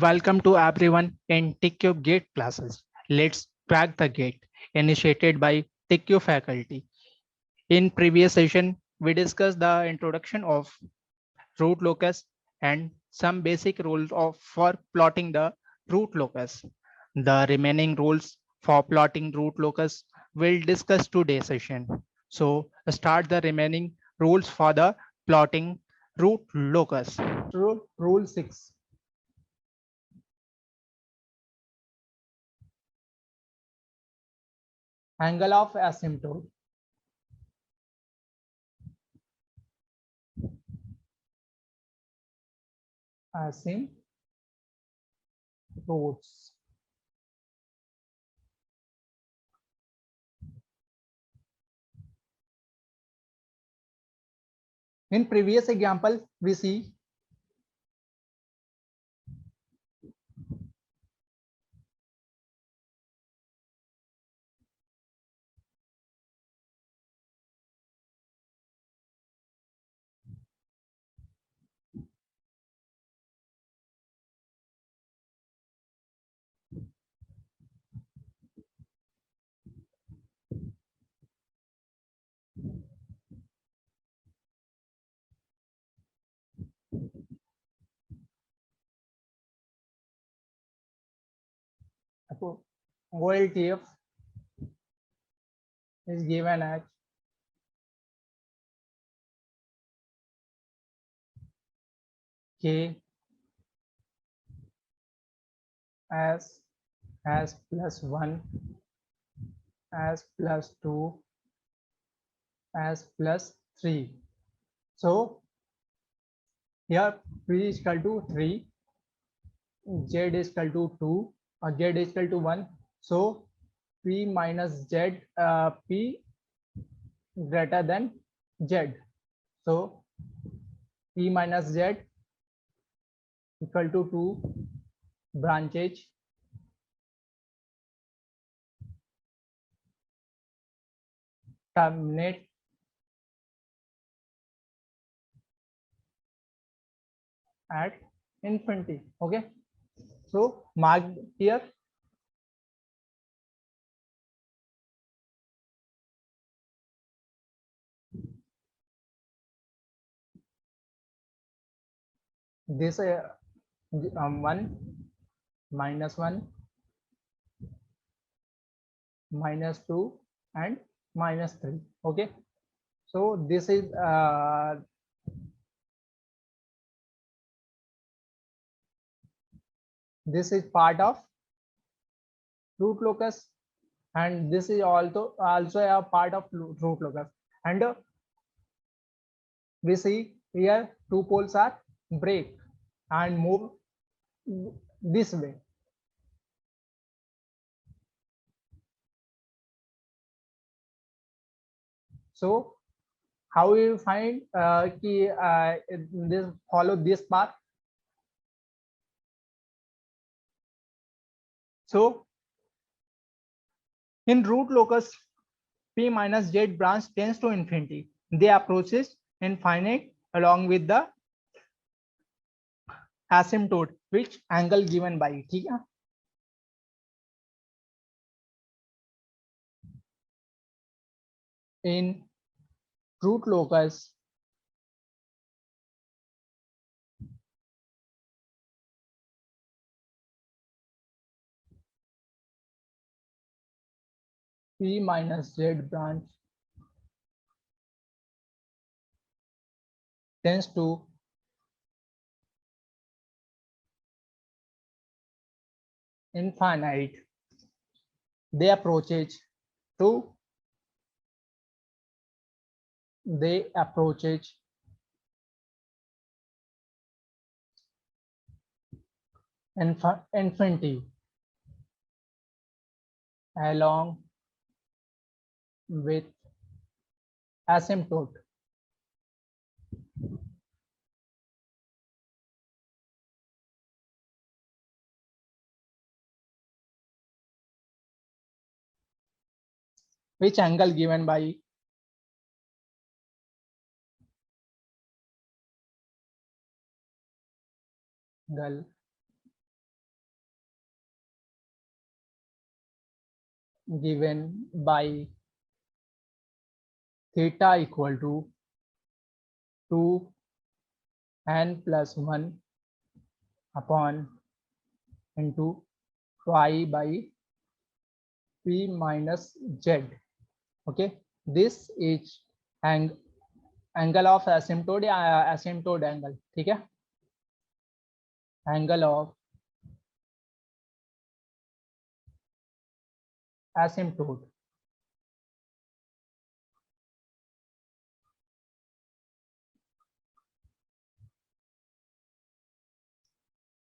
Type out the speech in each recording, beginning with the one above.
Welcome to everyone in TechCube Gate classes. Let's crack the gate, initiated by TechCube faculty. In previous session, we discussed the introduction of root locus and some basic rules for plotting the root locus. The remaining rules for plotting root locus we'll discuss today's session. So start the remaining rules for the plotting root locus. Rule 6. Angle of asymptote. Asymptotes. In previous example, we see OLTF is given as K as plus 1 as plus 2 as plus 3. So here P is equal to 3, Z is equal to 2, or Z is equal to 1. So P minus Z, P greater than Z. So P minus Z equal to 2 branches terminate at infinity. Okay, so mark here. This 1 minus 1 minus 2 and minus 3. Okay, so this is part of root locus, and this is also a part of root locus. And we see here two poles are break and move this way. So how we find this follow this path? So in root locus, P minus Z branch tends to infinity. They approaches infinite along with the asymptote, which angle given by it. ठीक है? In root locus, P minus Z branch tends to infinite. They approaches infinity along with asymptote. Which angle given by given by theta equal to 2n plus 1 upon into phi by p minus z. Okay, this is angle of asymptote या asymptote angle. ठीक है, angle of asymptote.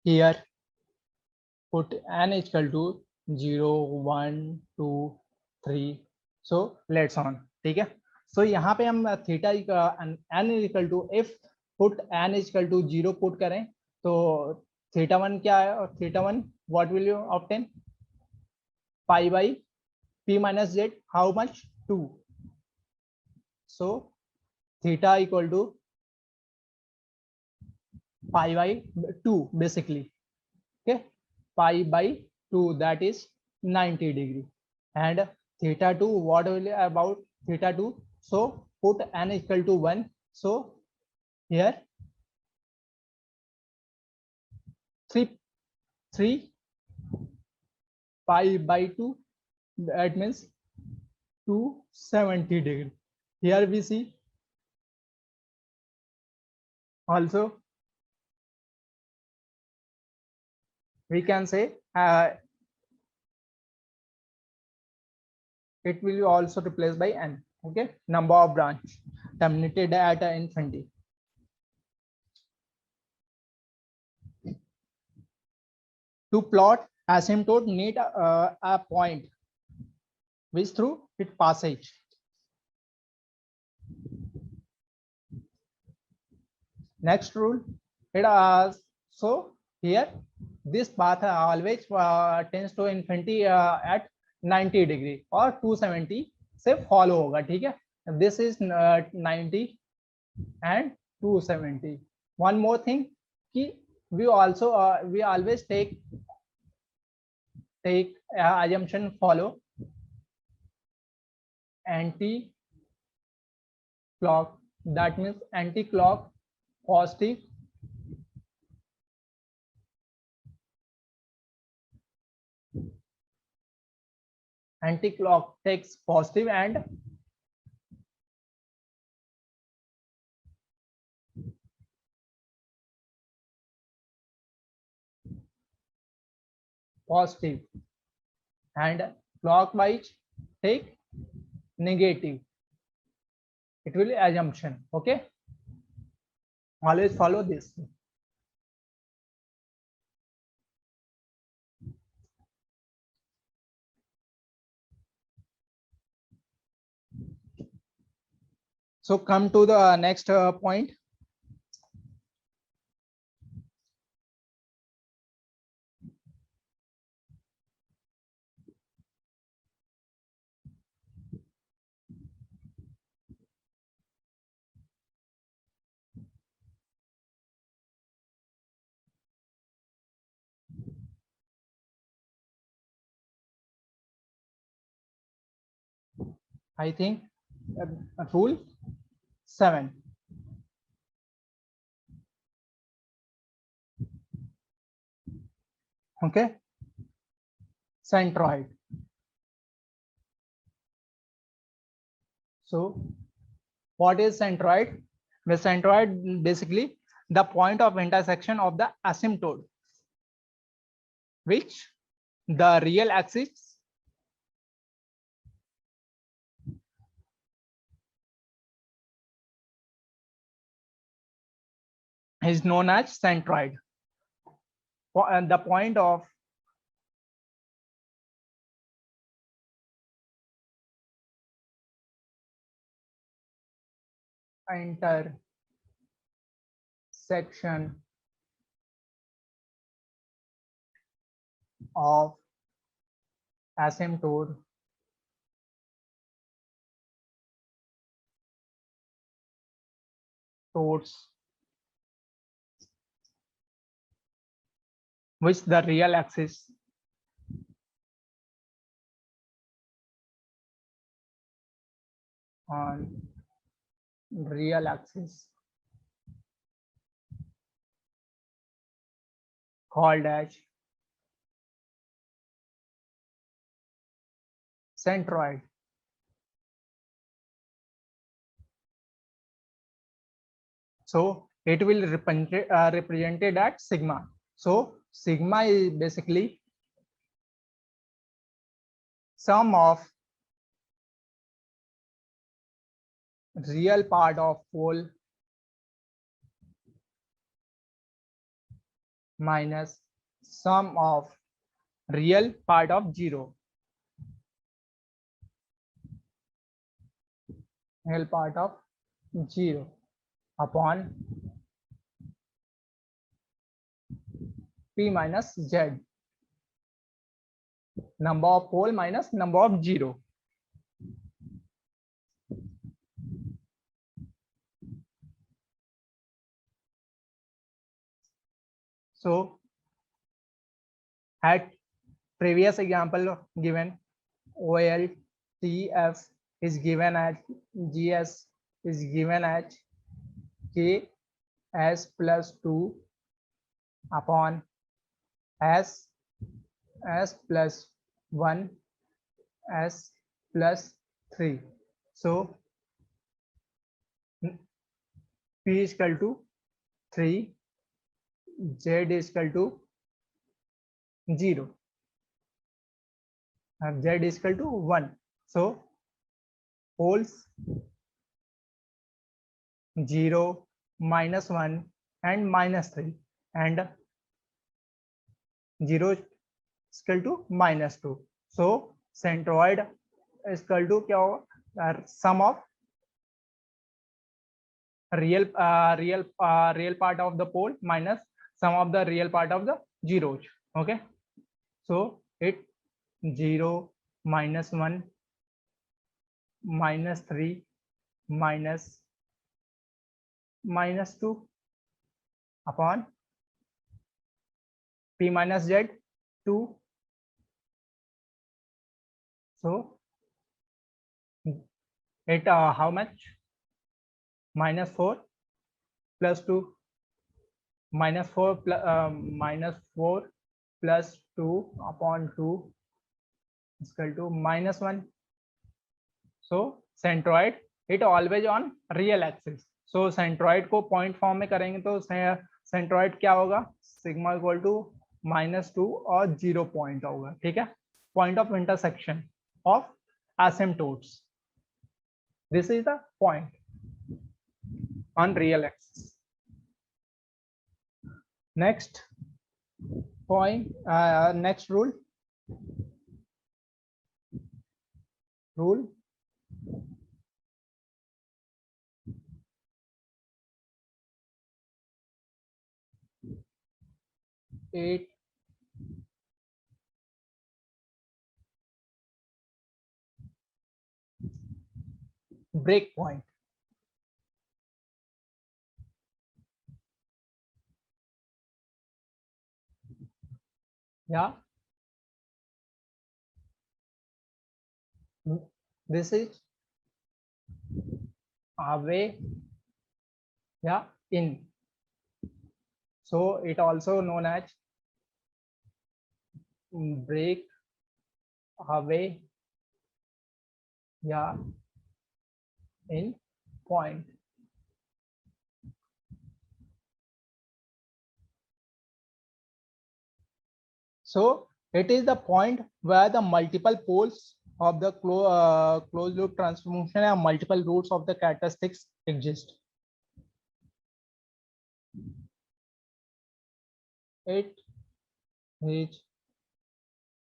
Here put n is equal to 0 1 2 3. So let's on. ठीक है, so यहाँ पे हम theta n is equal to if put n is equal to 0 put करें तो थीटा 1 क्या है, और theta 1 what will you obtain? Pi by p minus z, how much? 2. So theta equal to pi by 2 basically. Okay, pi by 2, that is 90 degree. And theta 2, what will about theta 2? So put n equal to 1. So here 3 pi by 2, that means 270 degree. Here we see also we can say it will be also replaced by n. Okay, number of branch terminated at infinity. To plot asymptote, need a point which through it passage. Next rule, it so here this path always tends to infinity at 90 degree और 270 से follow होगा. ठीक है, this is 90 and 270. One more thing कि we also we always take assumption follow anti clock, that means anti clock positive anti-clock takes positive and positive, and clockwise take negative. It will be assumption. Okay, always follow this. So come to the next point. I think rule 7. Okay, centroid. So what is centroid? The centroid basically the point of intersection of the asymptote which the real axis is known as centroid. And the point of intersection of asymptote which the real axis on real axis called as centroid. So it will represented at sigma. So sigma is basically sum of real part of pole minus sum of real part of zero. Real part of 0 upon P minus Z. Number of pole minus number of 0. So at previous example given, OLTF is given as GS is given as KS plus 2 upon S plus 1 S plus 3. So P is equal to 3, Z is equal to 0, and Z is equal to 1. So poles 0, minus 1 and minus 3, and 0 is equal to minus 2. So centroid is equal to क्या होगा, sum of real part of the pole minus sum of the real part of the zeros. Okay, so it 0, minus 1, minus 3, minus 2 upon P minus Z 2. So it how much? Minus 4 plus 2, minus 4 plus 2 upon 2 is equal to minus 1. So centroid it always on real axis. So centroid को point form में करेंगे तो centroid क्या होगा, sigma equal to -2 और 0 point होगा. ठीक है, point of intersection of asymptotes. This is the point on real axis. Next point, next rule 8 break point. Yeah, this is away, yeah, in. So it also known as break away, yeah, in point. So it is the point where the multiple poles of the closed loop transformation and multiple roots of the characteristics exist. It is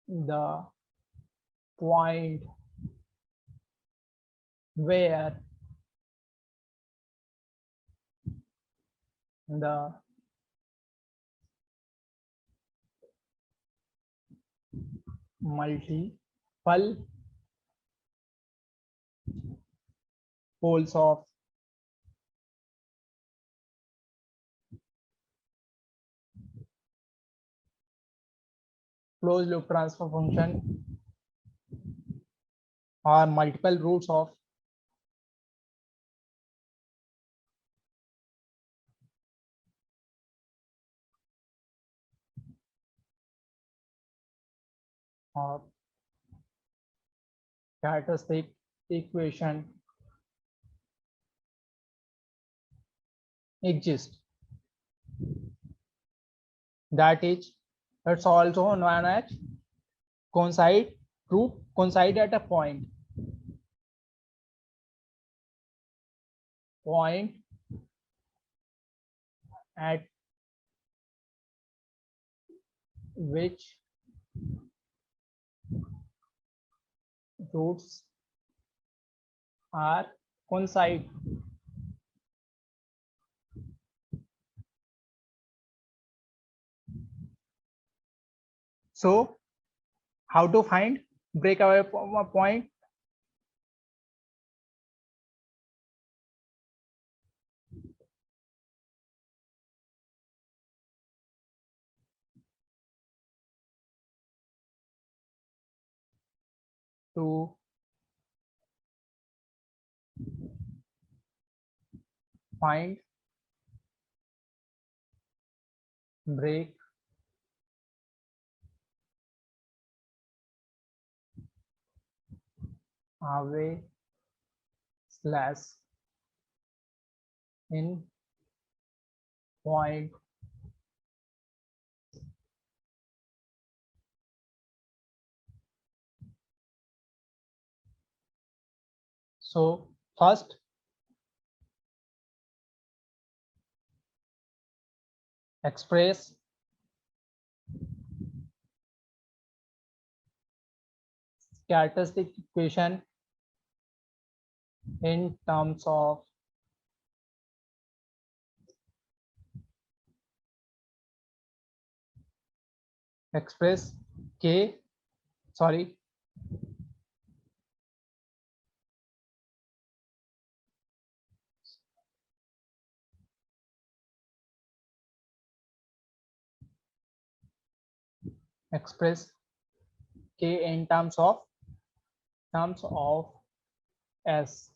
the point where the multiple poles of closed loop transfer function or multiple roots of of characteristic equation exist. That is, it's also known as coincide group, coincide at a point at which roots are coincide. So how to find breakaway point? To find break away slash in point so first express characteristic equation in terms of express k sorry express k in terms of s.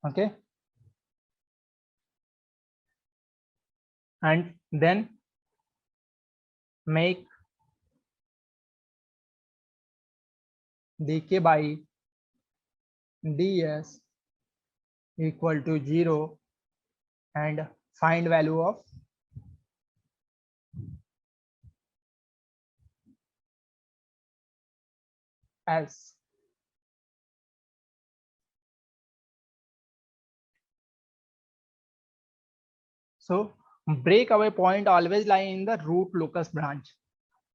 Okay, and then make dk by ds equal to 0 and find value of s. So breakaway point always lie in the root locus branch.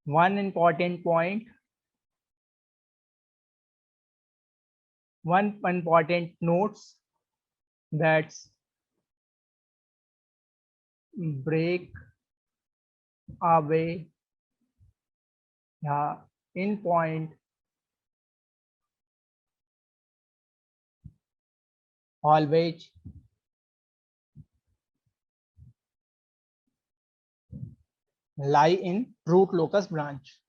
One important point, one important notes, that's break away in point always lie in root locus branch.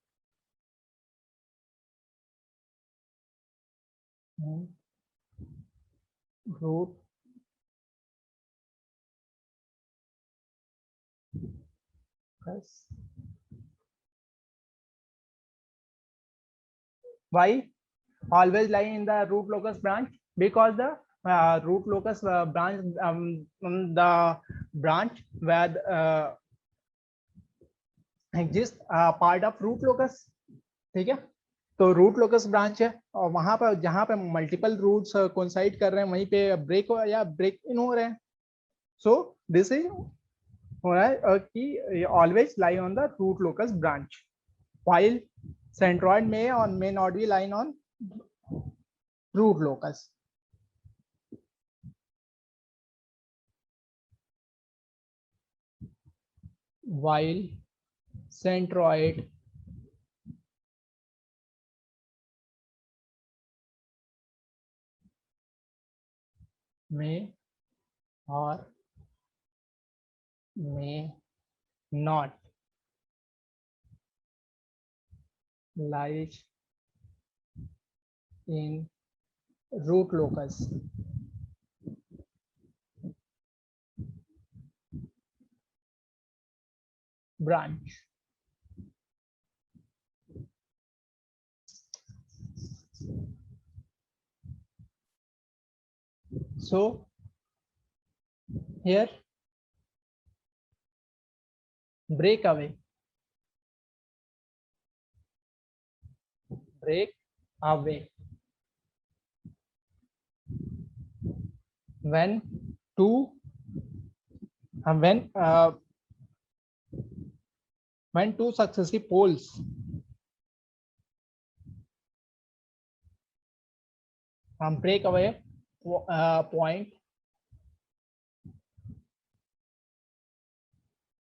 Root locus. Why always lie in the root locus branch? Because the root locus branch, the branch where exists part of root locus. ठीक है, तो root locus branch है और वहां पर जहां पे multiple roots coincide कर रहे हैं वहीं पे ब्रेक या ब्रेक इन हो रहे हैं. सो दिस इज हो रहा है कि always lie on the root locus branch while centroid may or may not be lying on root locus. While centroid may or may not lies in root locus. Branch. So here break away when two when two successive poles break away point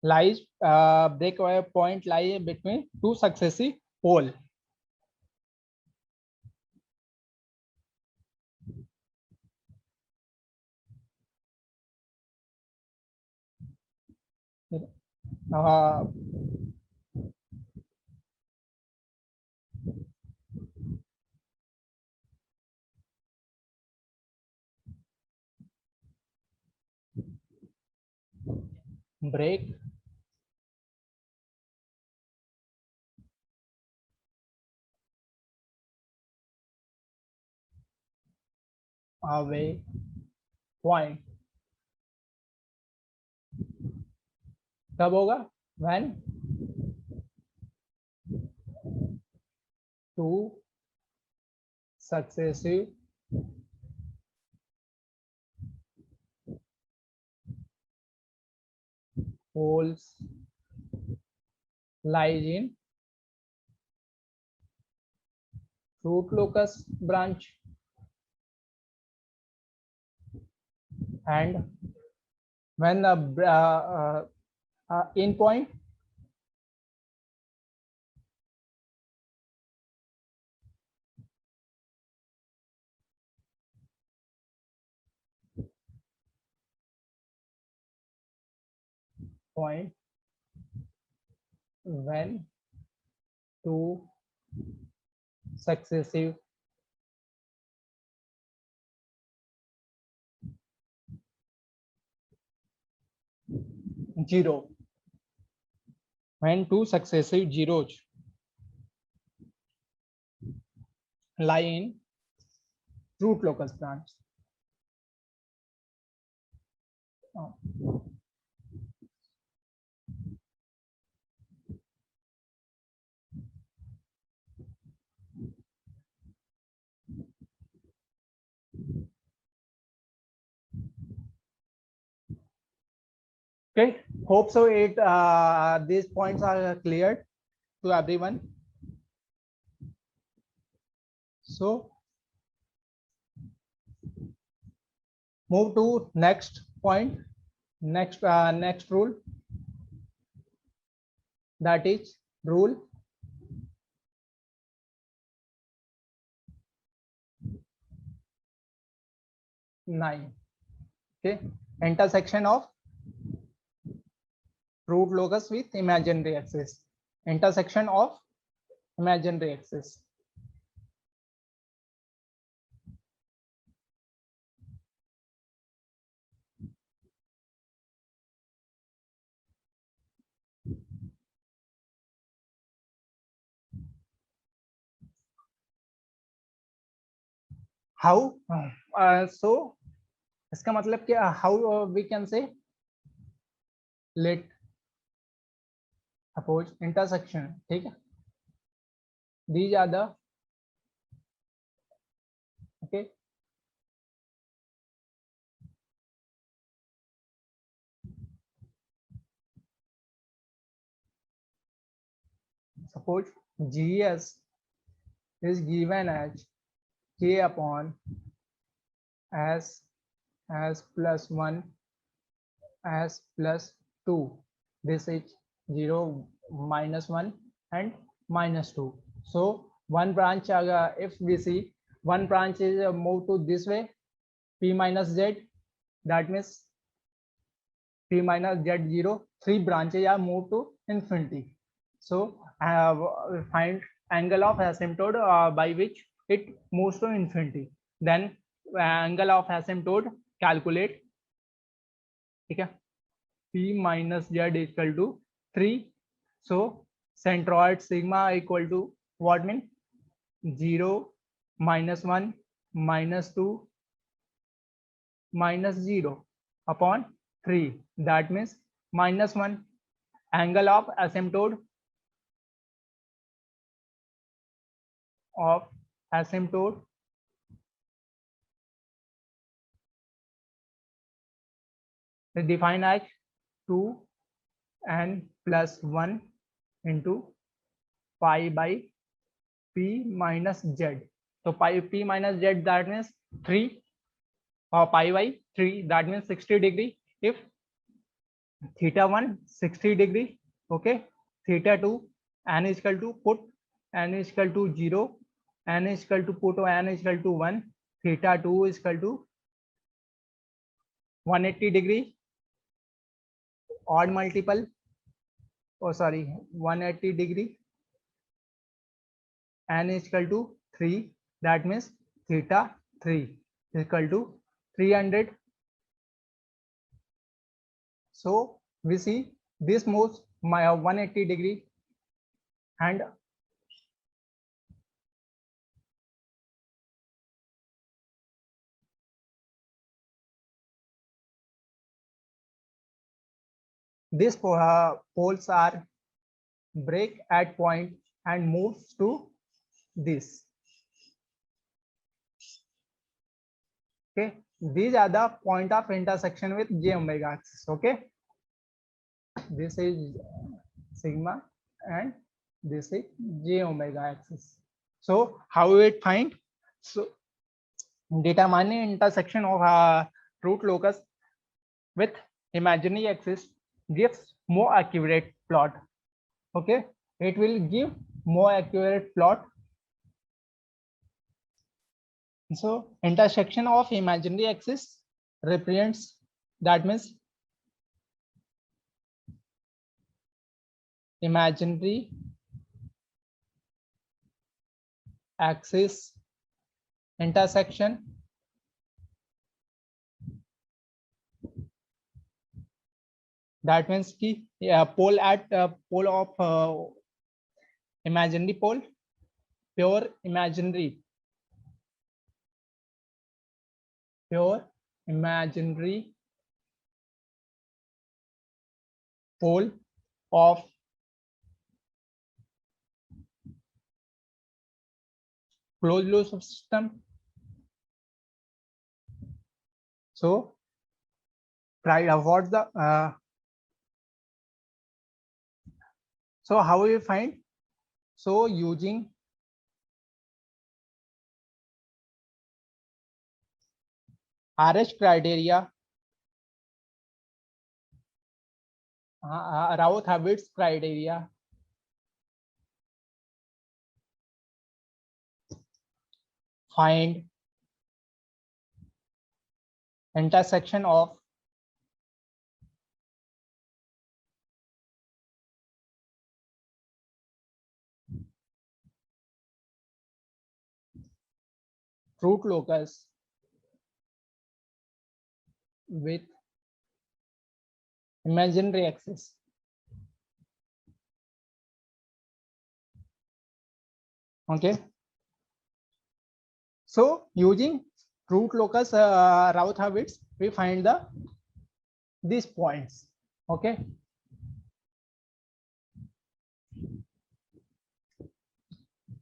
lies breakaway point lie between two successive pole. Uh, break away point कब होगा? When two successive poles lies in root locus branch and when the in point when two successive zero when two successive zeros lie in root locus branch. Okay, hope so. These points are clear to everyone. So move to next point, next rule, that is rule 9. Okay, intersection of root locus with imaginary axis. Intersection of imaginary axis. How? So इसका मतलब क्या? How we can say? Let suppose intersection. ठीक है? These are the okay. Suppose GS is given as K upon S plus 1 S plus 2. This is 0, -1 and -2. So one branch, if we see one branch is moved to this way, P minus Z, that means P minus Z0, 3 branches are moved to infinity. So find angle of asymptote by which it moves to infinity. Then angle of asymptote calculate. ठीक है? P minus Z equal to 3. So centroid sigma equal to what mean? 0, -1, -2, minus 0 upon 3. That means minus 1. Angle of asymptote is defined as 2n plus 1 into pi by p minus z. So pi p minus z, that means 3, or pi by 3, that means 60 degree. If theta 1 60 degree, okay, theta 2 n is equal to put n is equal to 0, n is equal to put n is equal to 1, theta 2 is equal to 180 degree, odd multiple, oh sorry, 180 degree, n is equal to 3, that means theta 3 is equal to 300. So we see this moves my 180 degree, and these poles are break at point and moves to this. Okay, these are the point of intersection with j omega axis. Okay, this is sigma and this is j omega axis. So how we find? So determining intersection of root locus with imaginary axis gives more accurate plot. Okay, it will give more accurate plot. So intersection of imaginary axis represents, that means imaginary axis intersection that means ki pole at pole of imaginary pole, pure imaginary pole of closed loop system. So what's the so how we find? So using RH criteria, Raoult-Havitz criteria, find intersection of root locus with imaginary axis. Okay, so using root locus Raoult-Havitz, we find these points. Okay,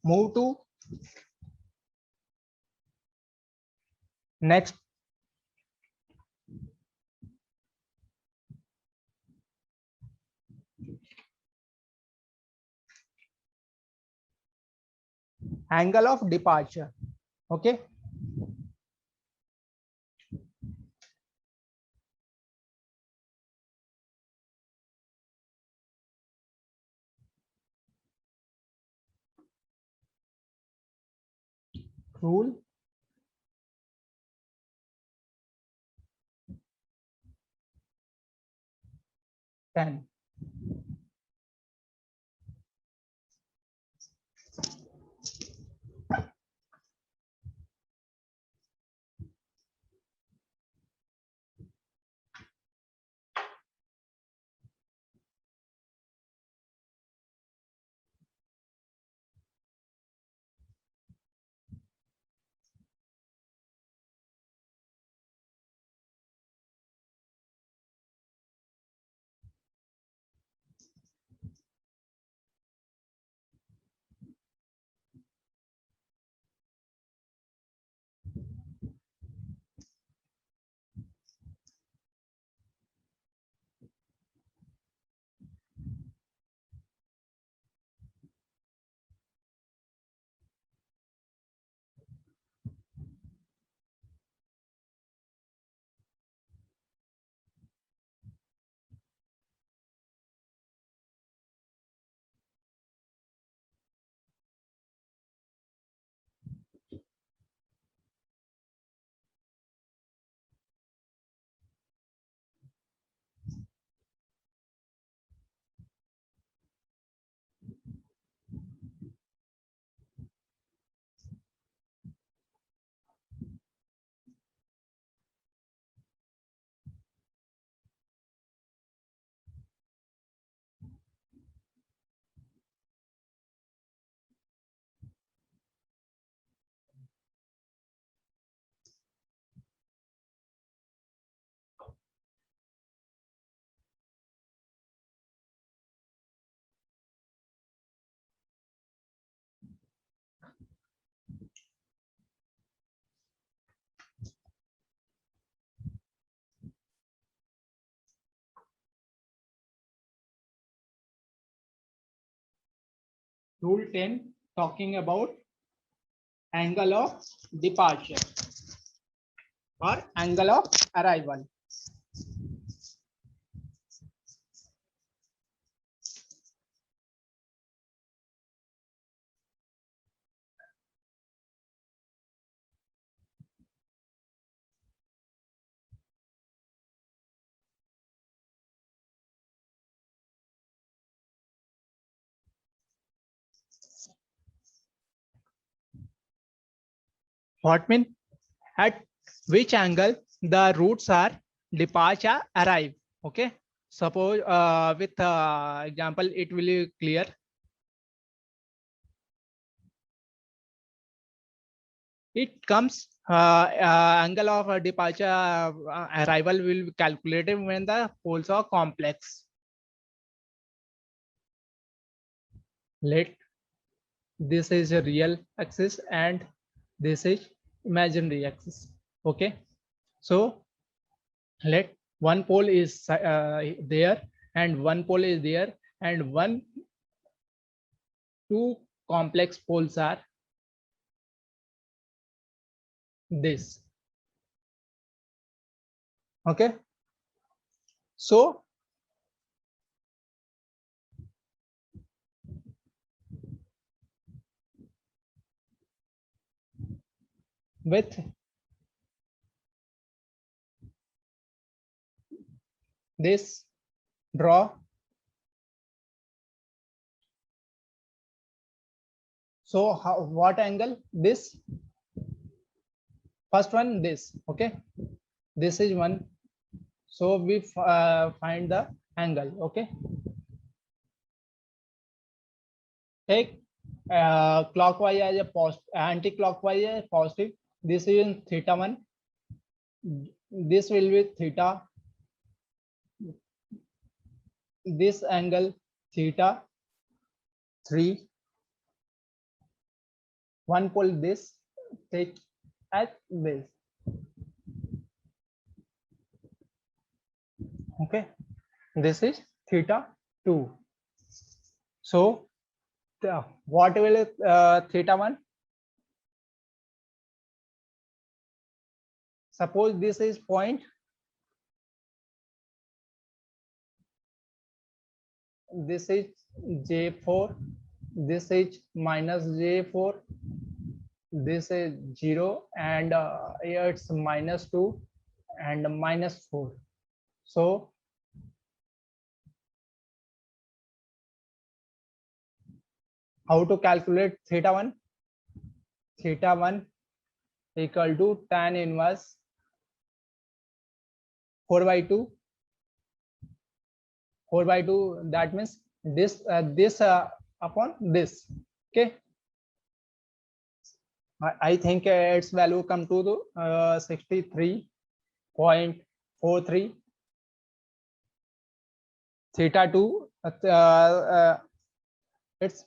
move to next. Angle of departure. Okay, rule 10. Rule 10 talking about angle of departure or angle of arrival. What mean? At which angle the routes are departure arrive. Okay. Suppose with example it will be clear. It comes angle of departure arrival will be calculated when the poles are complex. Let this is a real axis and this is imaginary axis. Okay, so let one pole is there and one pole is there and two complex poles are this. Okay, so with this draw. So how, what angle? This first one, this. Okay, this is one. So we find the angle. Okay, take clockwise as a positive, anti-clockwise as positive. This is in theta 1. This will be theta. This angle theta 3. One pole this, take at this. Okay, this is theta 2. So what will theta 1? Suppose this is point. This is J4. This is minus J4. This is 0 and here it's minus 2 and minus 4. So how to calculate theta 1? Theta 1 equal to tan inverse 4/2. 4/2, that means this upon this. Okay, I think its value come to the 63.43. Theta 2 it's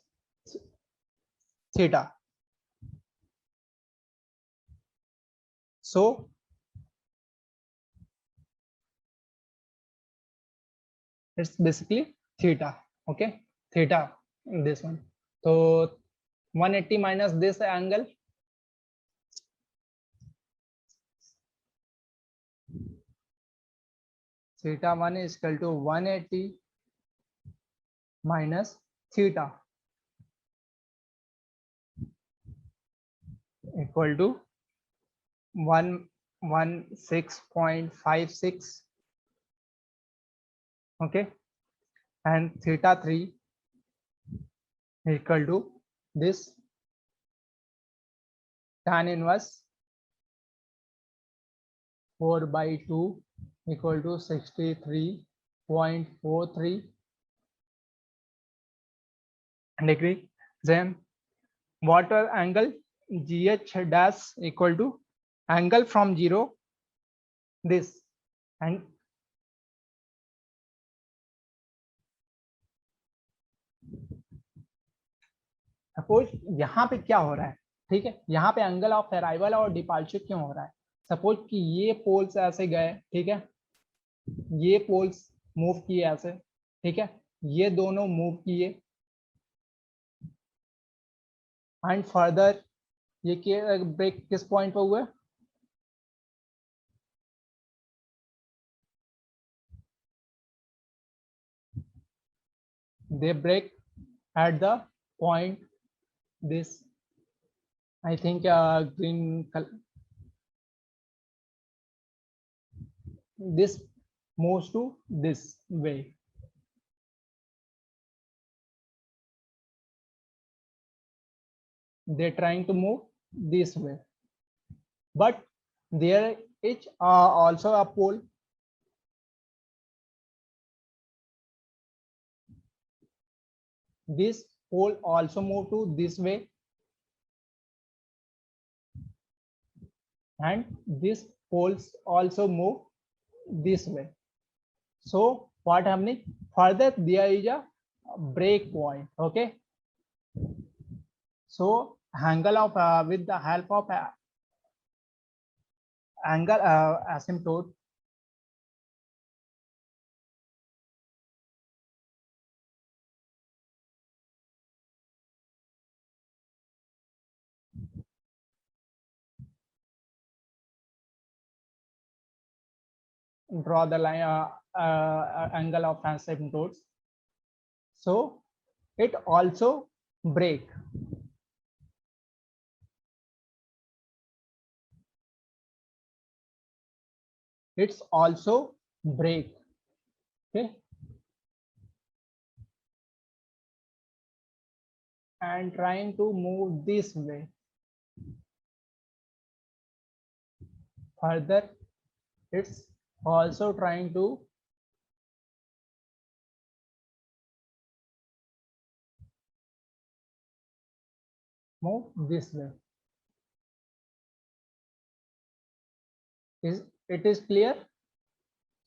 theta. So it's basically theta. Okay, theta, this one. So 180 minus this angle, theta 1 is equal to 180 minus theta equal to 116.56. Okay, and theta 3 equal to this tan inverse 4/2 equal to 63.43 degree. Then what angle? GH dash equal to angle from 0, this, and suppose यहाँ पे क्या हो रहा है, ठीक है, यहाँ पे एंगल ऑफ अराइवल और डिपार्चर क्यों हो रहा है? सपोज कि ये पोल्स ऐसे गए, ठीक है, ये पोल्स मूव किए ऐसे, ठीक है, ये दोनों मूव किए, एंड फर्दर ये ब्रेक किस पॉइंट पर हुआ है? They break at the point this, I think, green color, this moves to this way. They're trying to move this way, but there is also a pole. This pole also move to this way, and this poles also move this way. So what happening? Further there is a break point. Okay, so angle of with the help of angle asymptote, draw the line angle of asymptotes, so it also break. It's also break. Okay, and trying to move this way. Further it's also trying to move this way. Is it is clear?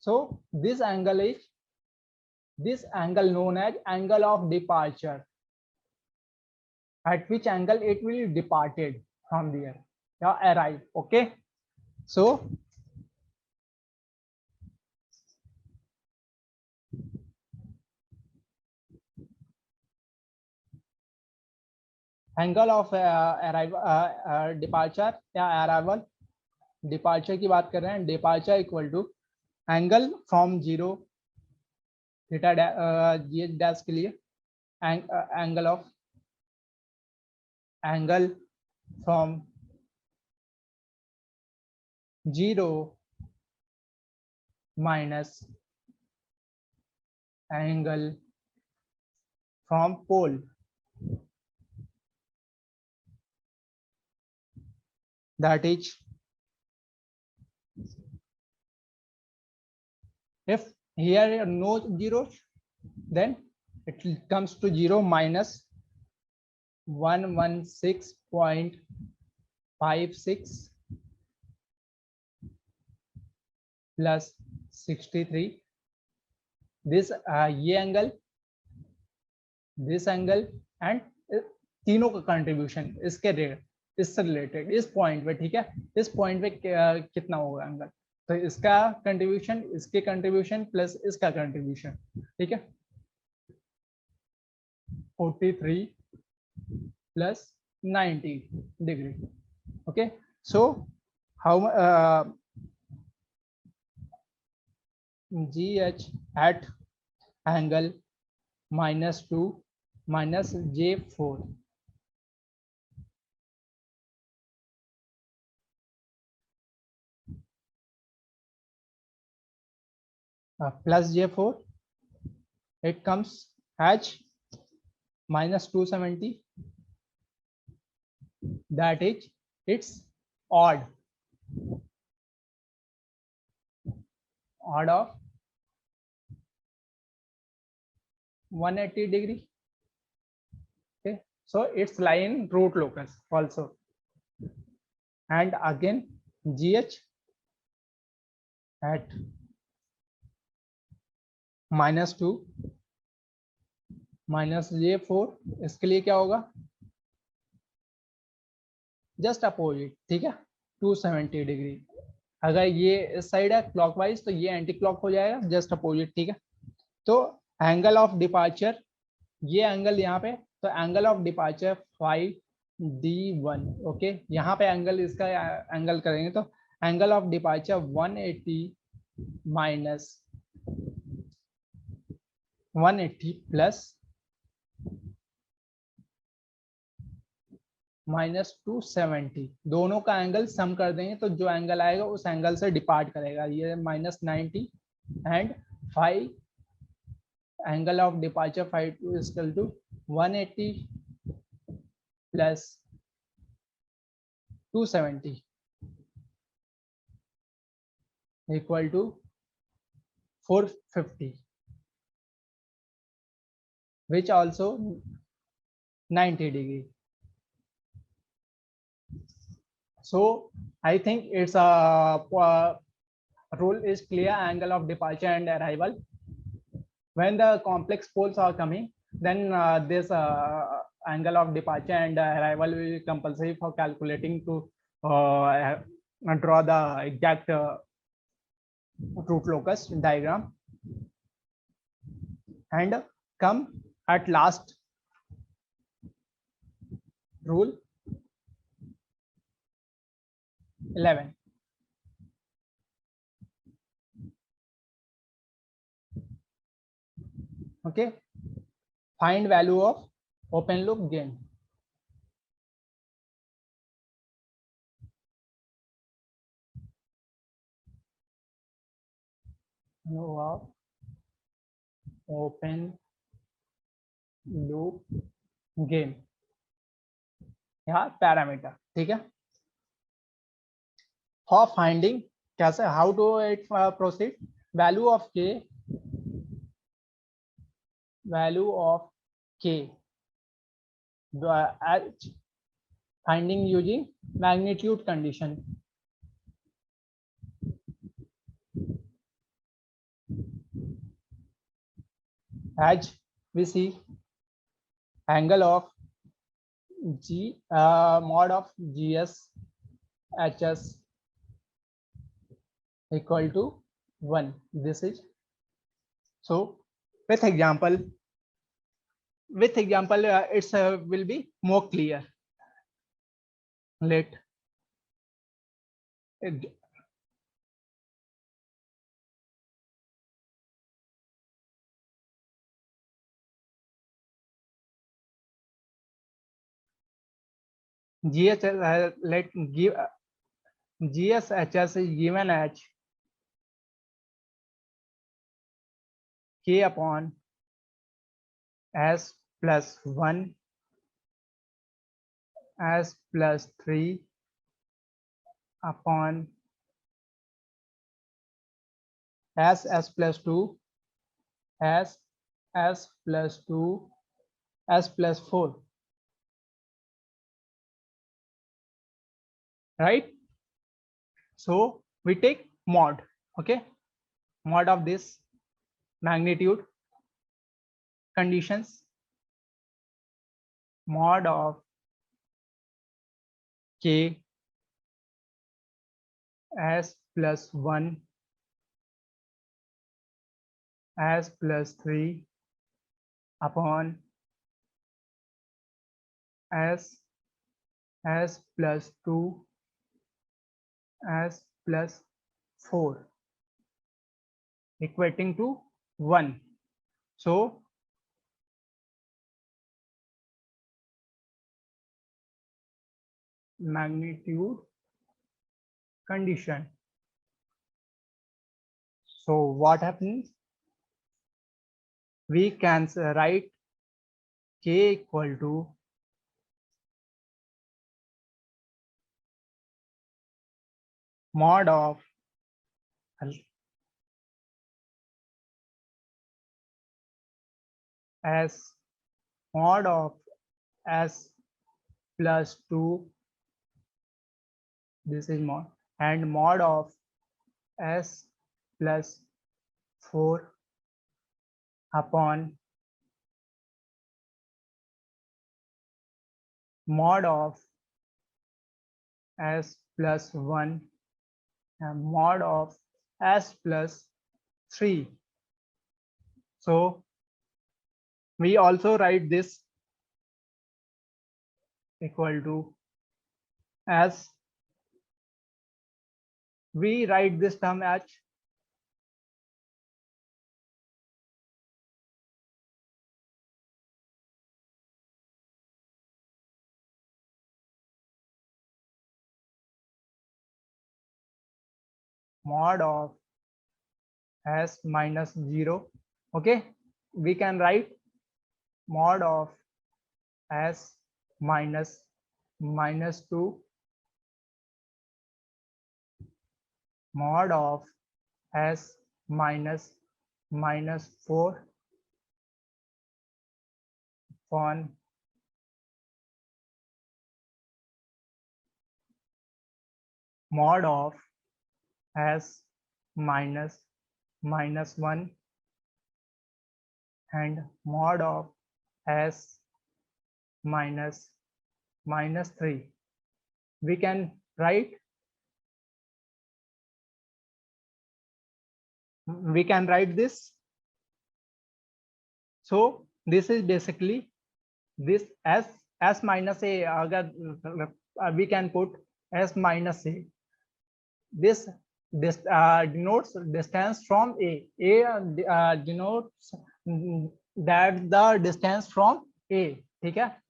So this angle is this angle known as angle of departure, at which angle it will departed from there, arrive. Okay, so angle of arrival departure या arrival, departure की बात कर रहे हैं, departure equal to angle from 0 theta gh dash के लिए angle of angle from 0 minus angle from pole. That is, if here no zeros, then it comes to 0 minus 116.56 plus 63. This ये angle, this angle and तीनों का contribution इसके इससे related इस point पे, ठीक है, इस पॉइंट पे कितना होगा एंगल, तो इसका कंट्रीब्यूशन, इसके कंट्रीब्यूशन प्लस इसका कंट्रीब्यूशन, ठीक है, 43 plus 90 degree. Okay, so how GH at angle -2 minus J4 plus J4, it comes as minus 270. That is, it's odd of 180 degree. Okay, so it's lie in root locus also. And again GH at -2 minus J4, इसके लिए क्या होगा, just opposite, ठीक है, 270 degree. अगर ये इस side है क्लॉकवाइज तो ये एंटी क्लॉक हो जाएगा, जस्ट अपोजिट, ठीक है. तो एंगल ऑफ डिपार्चर, ये एंगल यहाँ पे, तो angle of departure 5 D1 okay, यहाँ पे एंगल इसका एंगल करेंगे तो angle of departure 180 minus 180 plus -270, दोनों का एंगल सम कर देंगे तो जो एंगल आएगा उस एंगल से डिपार्ट करेगा, ये -90 and 5 angle of departure 5 is equal to 180 plus 270 equal to 450 which also 90 degree. So I think it's a rule is clear. Angle of departure and arrival, when the complex poles are coming, then this angle of departure and arrival will be compulsory for calculating to draw the exact root locus diagram, and come at last rule 11. Okay, find value of open loop gain. Of open loop gain, यहाँ parameter, ठीक है. For finding कैसे, how to it proceed, value of K, value of K finding using magnitude condition. As we see, angle of G mod of GS HS equal to 1. This is so with example it's will be more clear. Let GH let give GSHS is given as K upon S plus 1 S plus 3 upon S plus 2 S plus 2 S plus 4, right? So we take mod, okay, mod of this magnitude conditions, mod of K S plus 1 S plus 3 upon S plus 2 S plus 4 equating to 1. So magnitude condition. So what happens? We can write K equal to mod of S mod of S plus 2, this is mod, and mod of S plus 4 upon mod of S plus 1 and mod of S plus 3. So we also write this equal to as, we write this term as mod of s minus 0. Okay, we can write mod of s minus minus 2, mod of s minus minus 4 upon mod of s minus minus 1 and mod of s minus minus 3. We can write this. So this is basically this s minus a, agar we can put s minus a. This denotes distance from a. Denotes that the distance from a. ठीक है,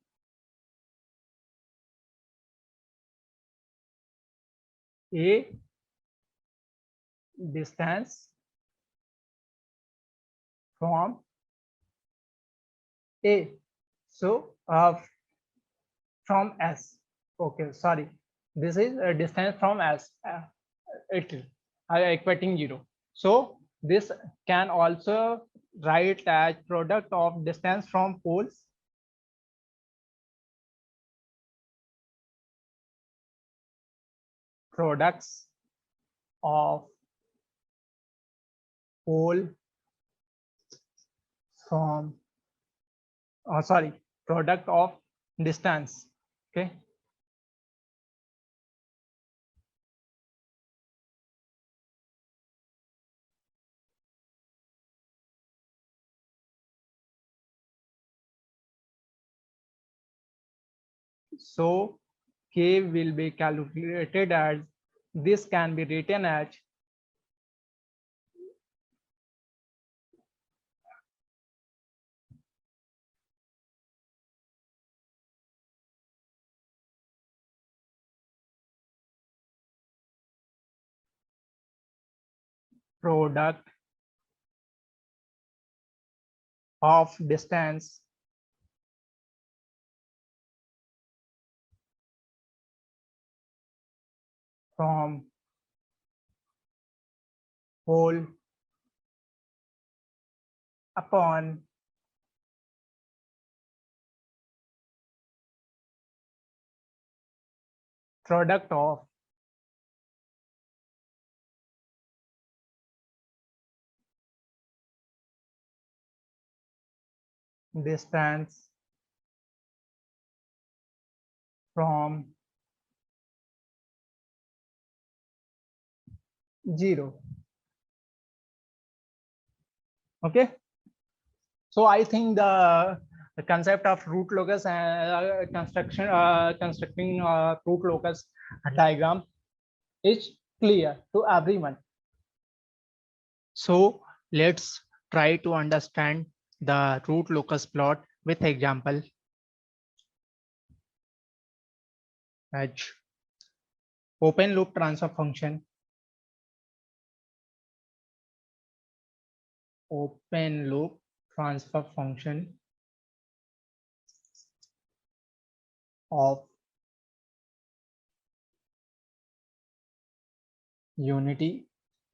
a distance from a. So from s. Okay, sorry, this is a distance from s. It is equating 0. So this can also write as product of distance from poles products of pole from sorry, product of distance. Okay, so k will be calculated as, this can be written as product of distance from pole upon product of distance from 0. Okay, so I think the concept of root locus and constructing root locus diagram is clear to everyone. So let's try to understand the root locus plot with example. H open loop transfer function, open loop transfer function of unity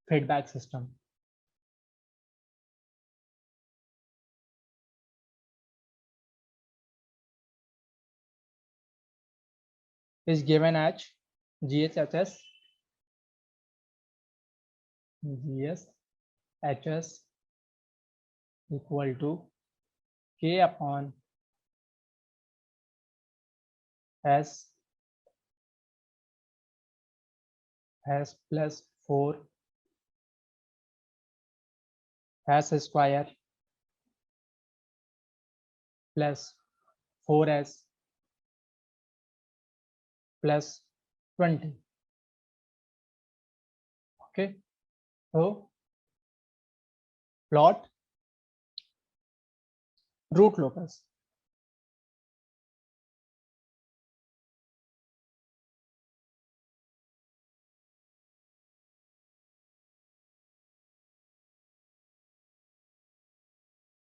feedback system. Is given as GHS equal to K upon S plus 4 S square plus 4S plus 20. Okay, so plot root locus.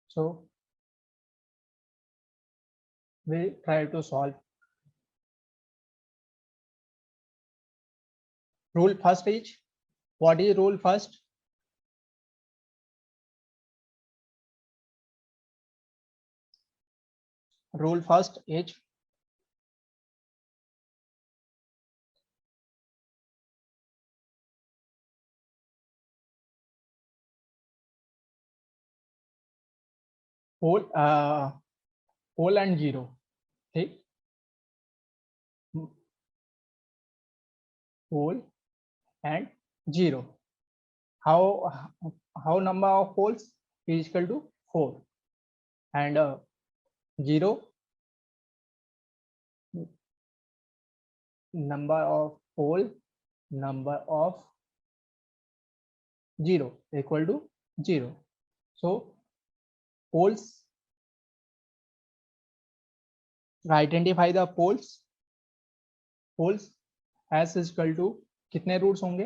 So we try to solve. Rule first is, what is rule first? Rule first is whole and zero. ठीक, whole and zero. How number of poles is equal to 4 and 0 number of pole number of 0 equal to 0. So poles, identify the poles. Poles s is equal to कितने roots होंगे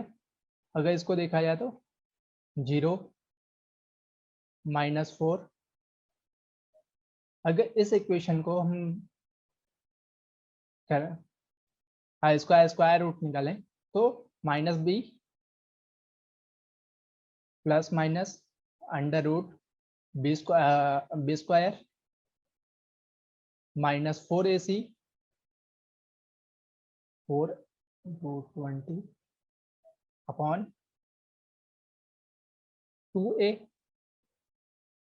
अगर इसको देखा जाए तो 0 -4. अगर इस इक्वेशन को हम स्क्वायर रूट निकालें तो -b plus minus under root b square -4ac 4 √20 upon 2a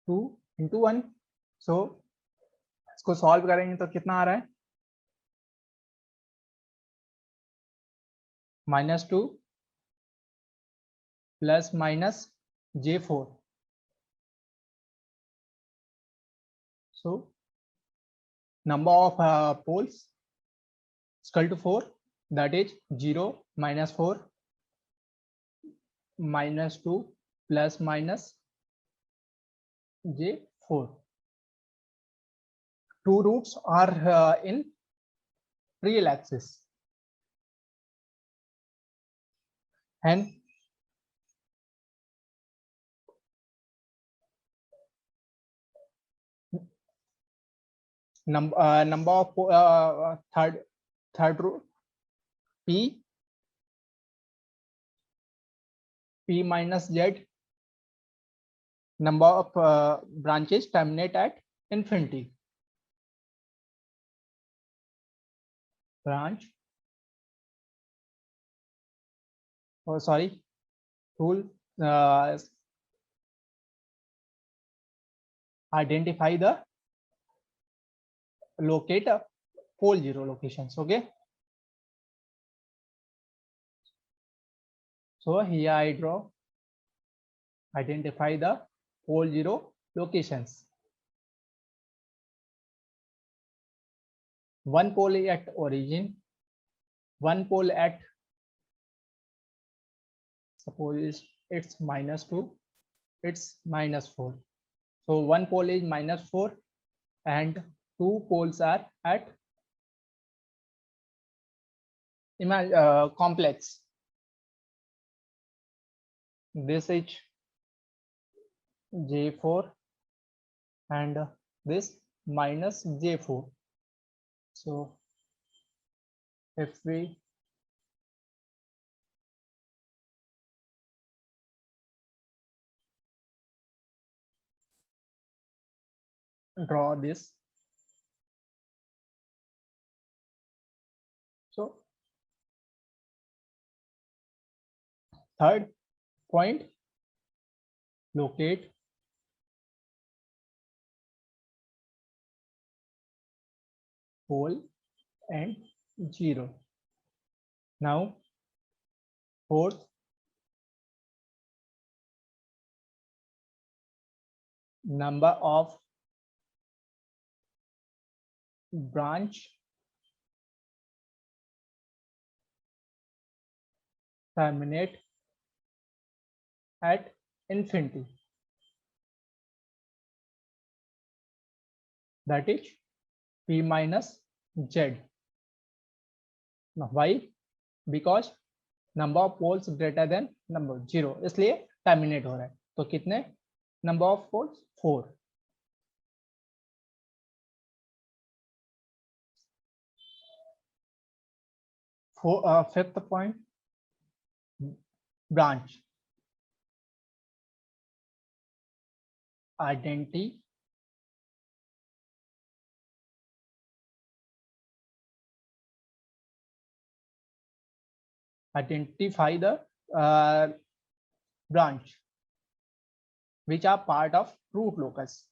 2 × 1. So इसको सॉल्व करेंगे तो कितना आ रहा है -2 plus minus j4. So number of poles is equal to 4, that is 0 -4 -2 plus minus j4. Two roots are in real axis and number of third root p minus z, number of branches terminate at infinity. Branch, oh sorry, rule identify the locate pole zero locations. Okay, so here I draw identify the pole zero locations. One pole is at origin, one pole at, suppose it's -2, it's -4. So one pole is -4 and two poles are at complex. This is j4 and this minus j4. So if we draw this, so third point, locate pole and 0. Now fourth, number of branch terminate at infinity, that is p minus z. Why? Because number of poles greater than number 0, इसलिए terminate हो रहा है. तो कितने number of poles? 4. Fifth point, branch identify the branch which are part of root locus.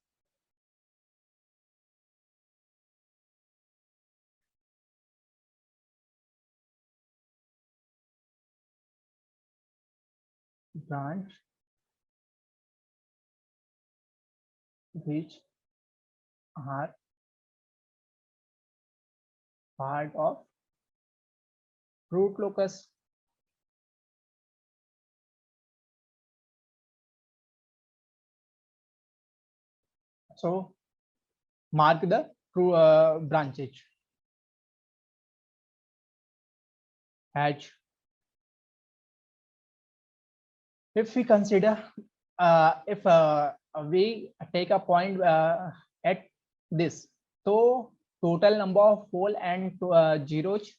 Branch which are part of root locus. So mark the branches. H. If we consider, if we take a point at this, so total number of pole and zeros,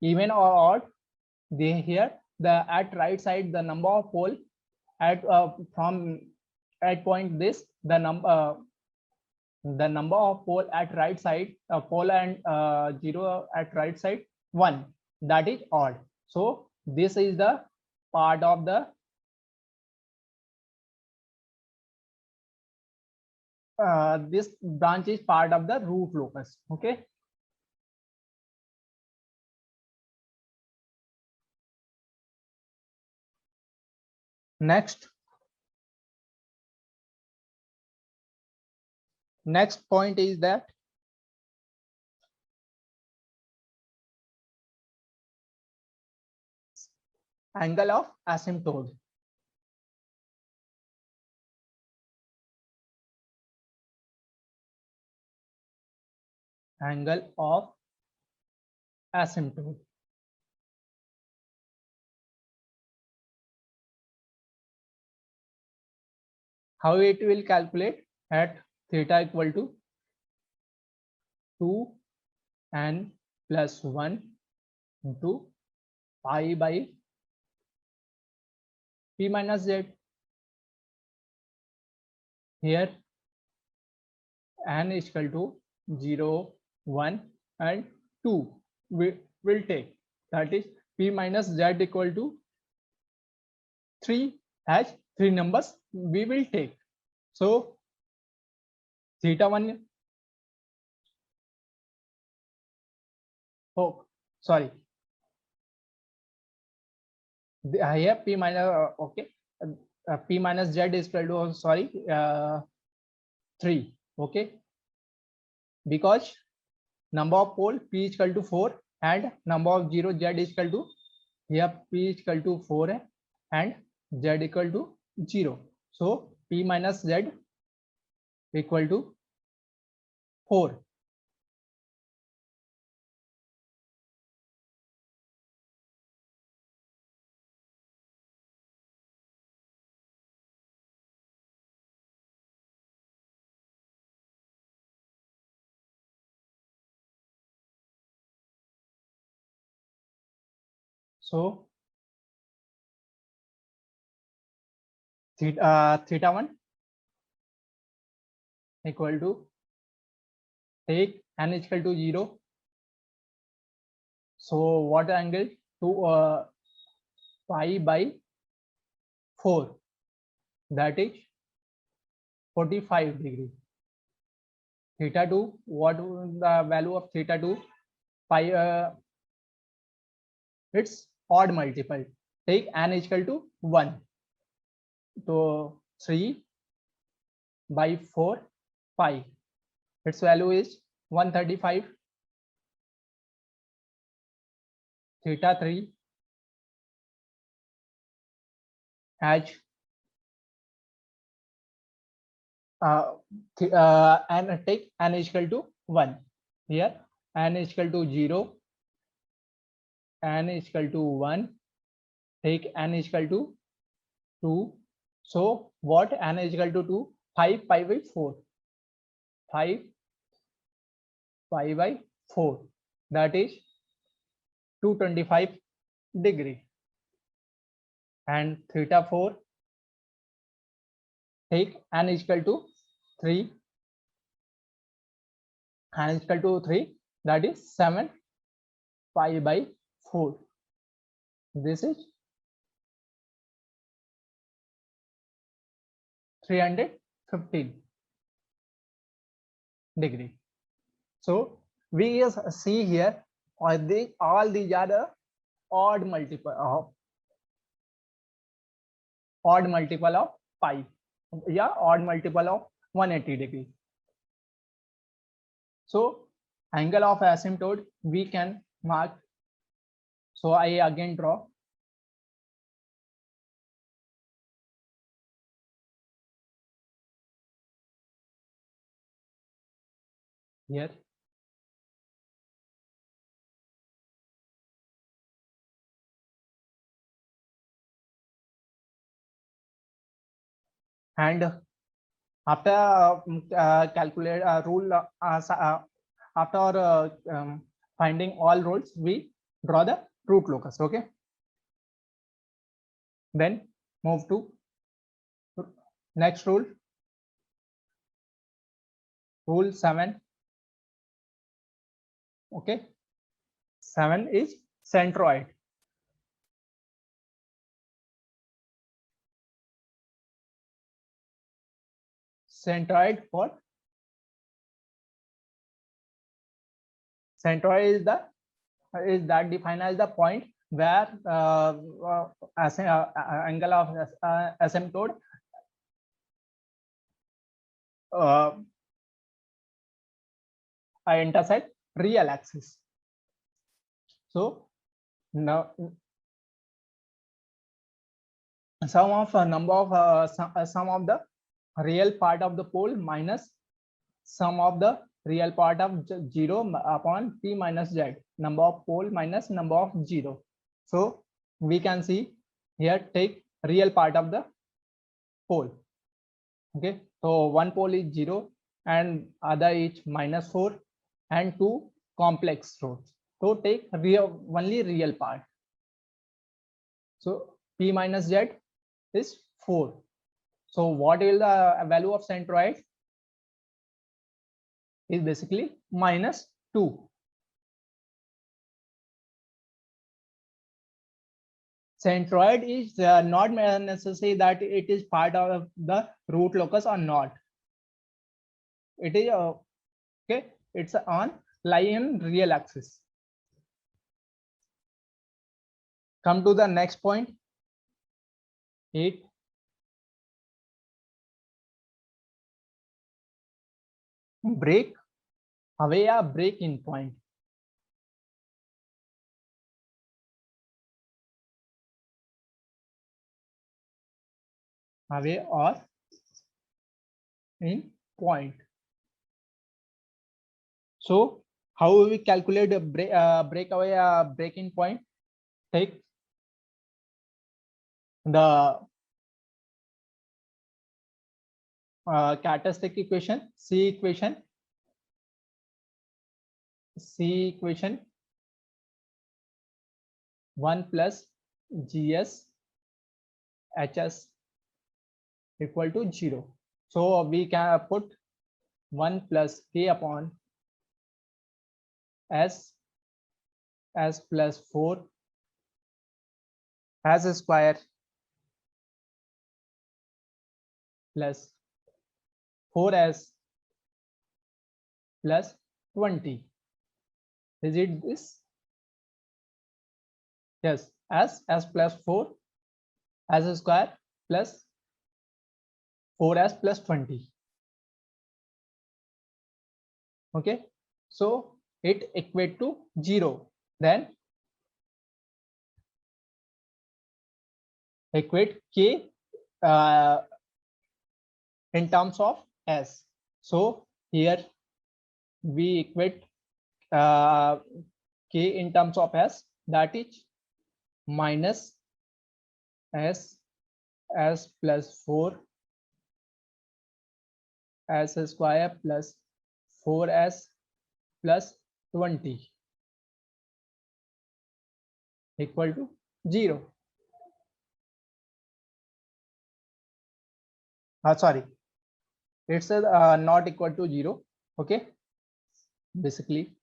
even or odd, they here the at right side the number of pole at from at point this the number of pole at right side pole and 0 at right side 1, that is odd. So this is the part of the this branch is part of the root locus. Okay. Next point is that angle of asymptote. Angle of asymptote. How it will calculate? At theta equal to 2n plus 1 into pi by p minus z. Here n is equal to 0, 1 and 2 we will take, that is p minus z equal to 3, as 3 numbers we will take. So theta 1, oh sorry, here p minus okay, p minus z is equal to, sorry, 3. Okay, because number of pole p is equal to 4 and number of 0 z is equal to, here p is equal to 4 and z equal to 0. So p minus z equal to 4. So theta 1 equal to, take n is equal to 0. So what angle? To pi by 4, that is 45 degree. Theta 2, what the value of theta 2? Pi, its odd multiple. Take n is equal to 1. So 3 by 4 pi, its value is 135. Theta 3 as and take n is equal to 1. Here n is equal to 0, n is equal to 1, take n is equal to 2. So what n is equal to 2? 5 pi by 4. 5 pi by 4, that is 225 degree. And theta 4, take n is equal to 3, n is equal to 3, that is 7 pi by 4. This is 315 degree. So we see here all these are the odd multiple of pi, yeah, odd multiple of 180 degree. So angle of asymptote we can mark. So I again draw. Here and after calculate rule after finding all rules, we draw the root locus. Okay, then move to next rule, rule 7. Okay, 7 is centroid. Centroid for centroid is that defined as the point where angle of asymptote intersect real axis. So now sum of number of sum of the real part of the pole minus sum of the real part of 0 upon p minus z, number of pole minus number of 0. So we can see here, take real part of the pole. Okay, so one pole is 0 and other is -4 and 2 complex rows. So take only real part. So p minus z is 4. So what is the value of centroid? Is basically -2. Centroid is not necessary that it is part of the root locus or not. It is okay. It's on lie in real axis. Come to the next point. 8. Break away a break-in point. Away or in point. So how we calculate a breakaway break-in point? Take the characteristic equation, C equation 1 plus GS HS equal to 0. So we can put 1 plus K upon S plus 4 as a square plus 4s plus 20. Is it this? Yes, s plus 4 as a square plus 4s plus 20. Okay, so it equate to 0. Then equate K in terms of s. So here we equate k in terms of s, that is minus s plus 4 s square plus 4s plus 20 equal to 0. Sorry, it's not equal to 0. Okay, basically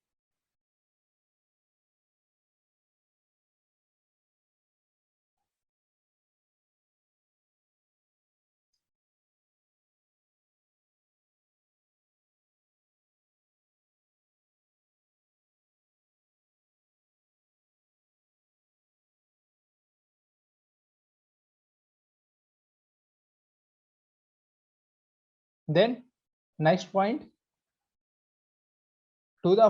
then next point, to the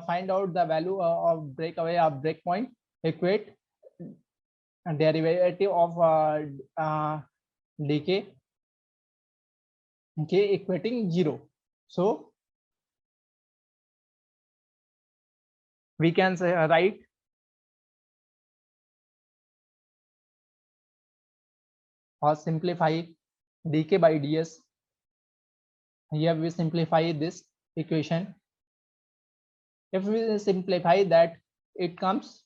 find out the value of breakaway of breakpoint, equate derivative of dk k equating 0. So we can say write or simplify dk by ds. Here we simplify this equation. If we simplify that, it comes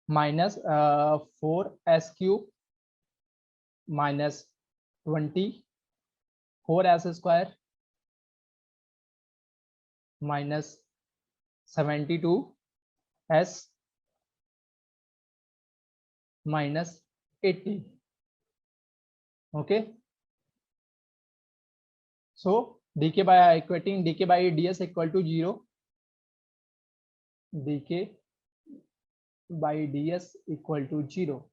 minus 4s cube minus 20 4s square minus 72 s minus 80. Okay, so dk by equating dk by ds equal to 0, dk by ds equal to 0,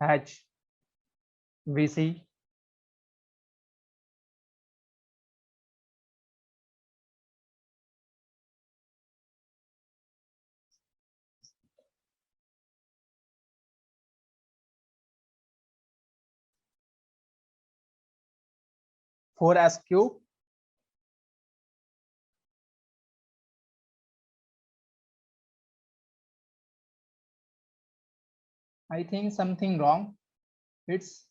h vc 4s cube I think something wrong. It's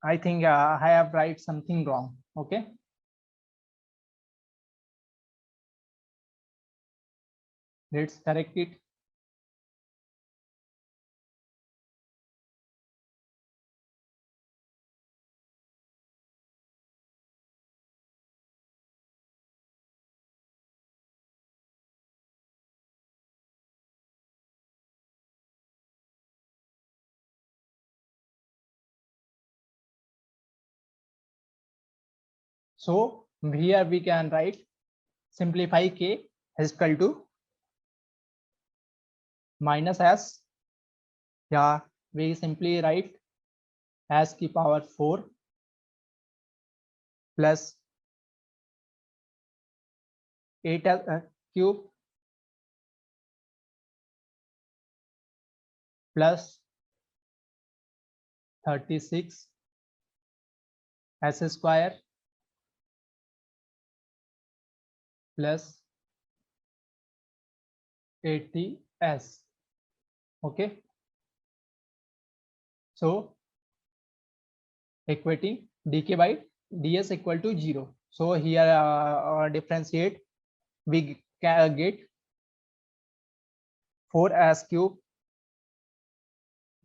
I think I have write something wrong. Okay, let's correct it. So here we can write simplify k is equal to minus s. Yeah, we simply write s की power 4 plus 8 cube plus 36 s square plus 80 s. Okay, so equating dk by ds equal to 0. So here differentiate, we get 4s cube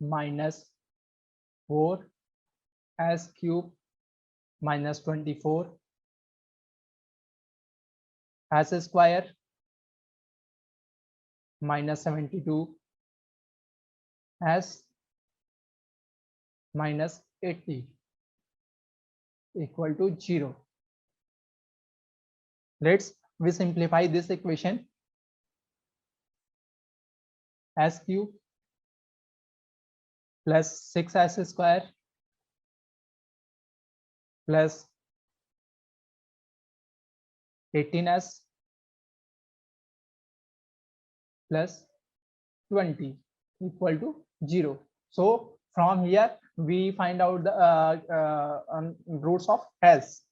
minus 4s cube minus 24 s square minus 72 s minus 80 equal to 0. Let's we simplify this equation. S cube plus 6s square plus 18s plus 20 equal to 0. So from here we find out the roots of S.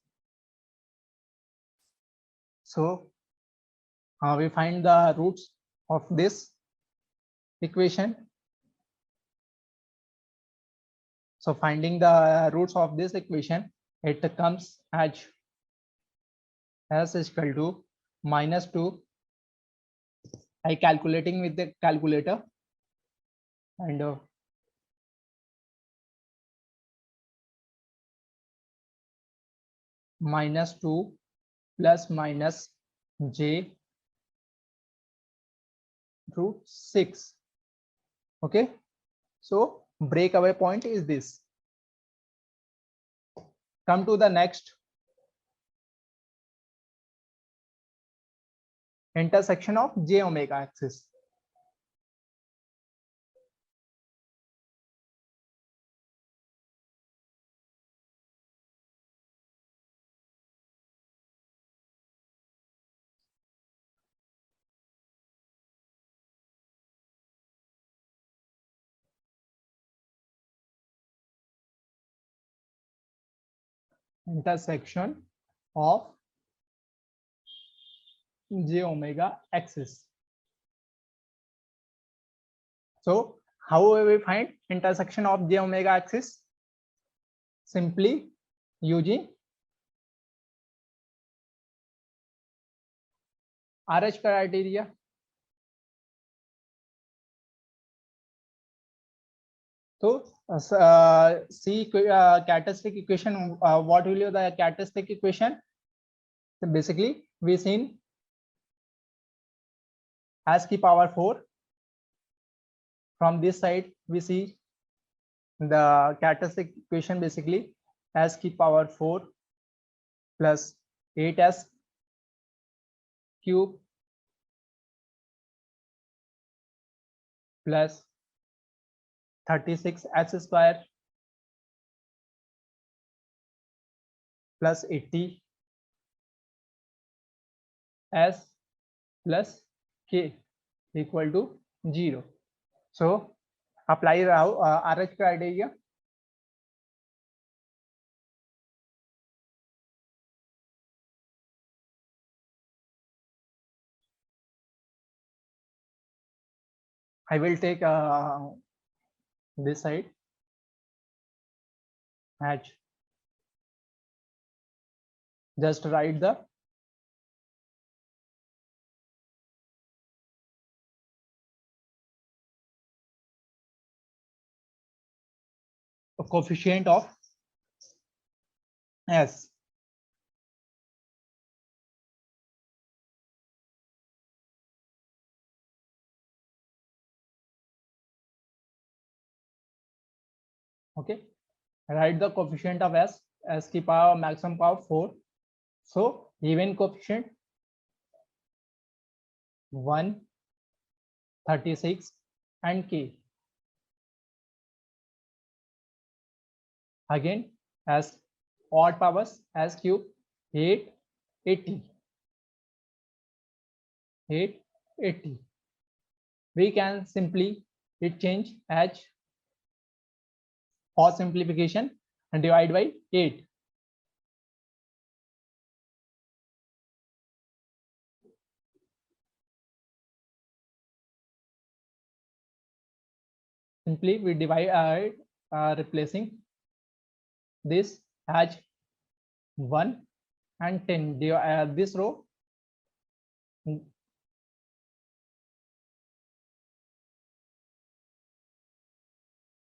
So we find the roots of this equation. So finding the roots of this equation, it comes as S is equal to -2. I calculating with the calculator, and -2 plus minus j root 6. Okay, so breakaway point is this. Come to the next, intersection of j omega axis. Intersection of j omega axis. So how will we find intersection of j omega axis? Simply using RH criteria. So see characteristic equation. What will be the characteristic equation? So basically we seen as की power 4. From this side we see the characteristic equation, basically as की power 4 plus 8s cube plus 36s square plus 80 s plus k equal to 0. So apply RH criteria. I will take this side H. Just write the coefficient of S. Okay, write the coefficient of S की power maximum power 4. So even coefficient 1, 36 and k. Again as odd powers, as cube 8, 80. 8, 80. We can simply change H for simplification and divide by 8. Simply we divide replacing this as 1 and 10. This row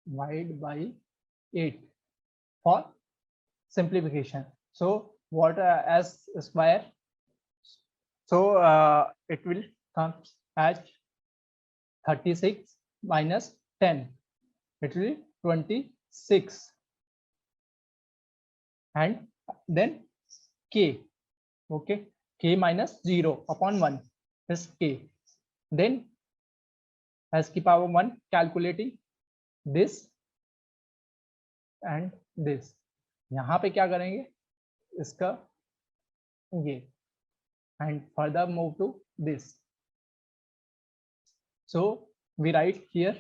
divide by 8 for simplification. So what as square? So it will come as 36 minus 10. It will be 26. And then k. Okay, k minus 0 upon 1 is k. Then as की power 1 calculating this and this. यहाँ पे क्या करेंगे इसका ये and further move to this. So we write here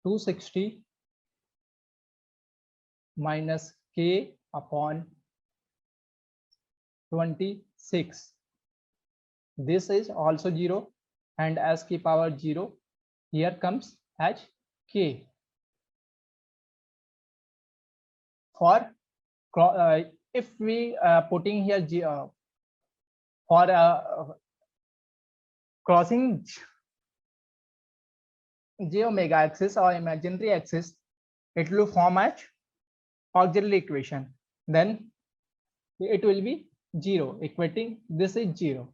260 minus k upon 26. This is also 0, and as k power 0 here comes as k. For if we putting here for crossing j omega axis or imaginary axis, it will form as auxiliary equation. Then it will be 0, equating this is 0.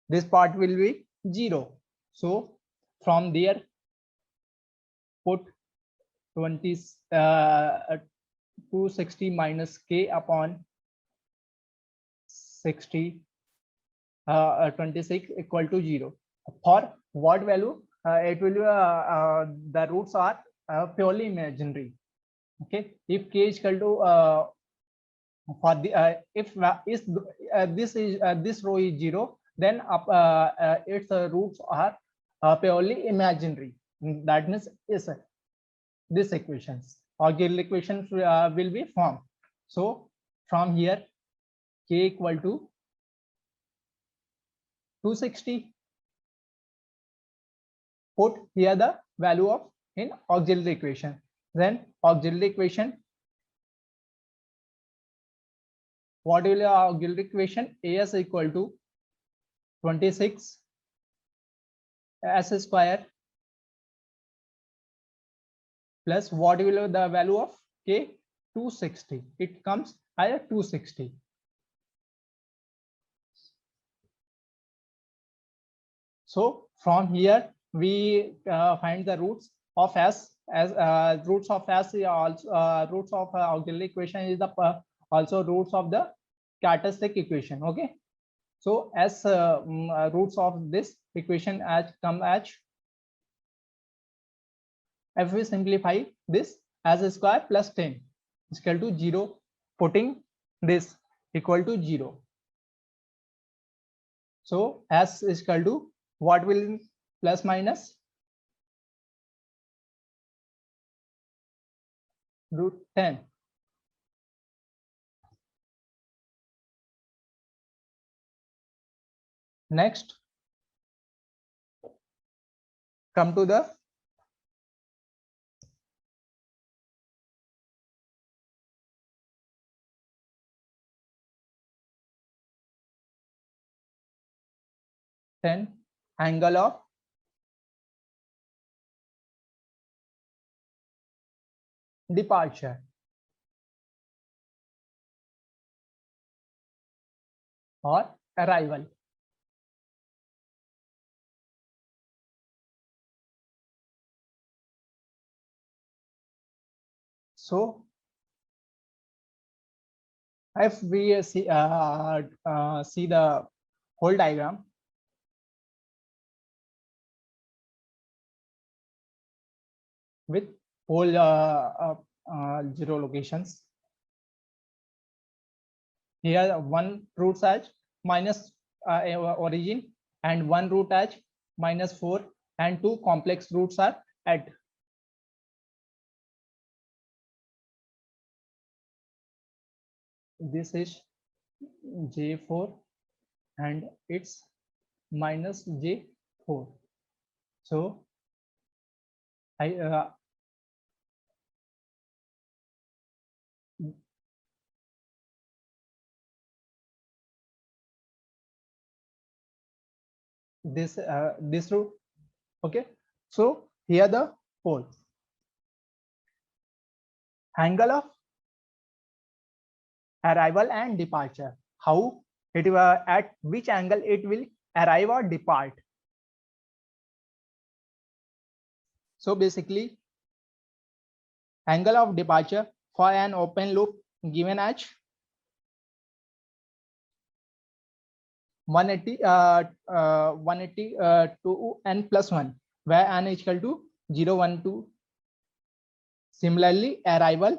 This part will be 0. So from there, put 260 minus k upon 26 equal to 0. For what value? It will be the roots are purely imaginary. Okay, if k is equal to for the if this row is 0, then its roots are purely imaginary. That means is this equations auxiliary equations will be formed. So from here, k equal to 260. Put here the value of in auxiliary equation. Then auxiliary equation, what will our auxiliary equation? As equal to 26 s square plus what will the value of k? 260. It comes as 260. So from here we find the roots of s as roots of s also roots of auxiliary equation is the also roots of the characteristic equation. Okay, so as roots of this equation as come as, if we simplify this, as a square plus 10 is equal to 0, putting this equal to 0. So s is equal to what will plus minus root 10. Next, come to the angle of departure. Or arrival. So if we see the whole diagram, with whole 0 locations, here one root as minus origin and one root as -4 and two complex roots are at. This is j4 and it's minus j4. So this root. Okay, so here the pole angle of arrival and departure. How it at which angle it will arrive or depart. So basically, angle of departure for an open loop given as 180 to n plus 1, where n is equal to 0, 1, 2. Similarly, arrival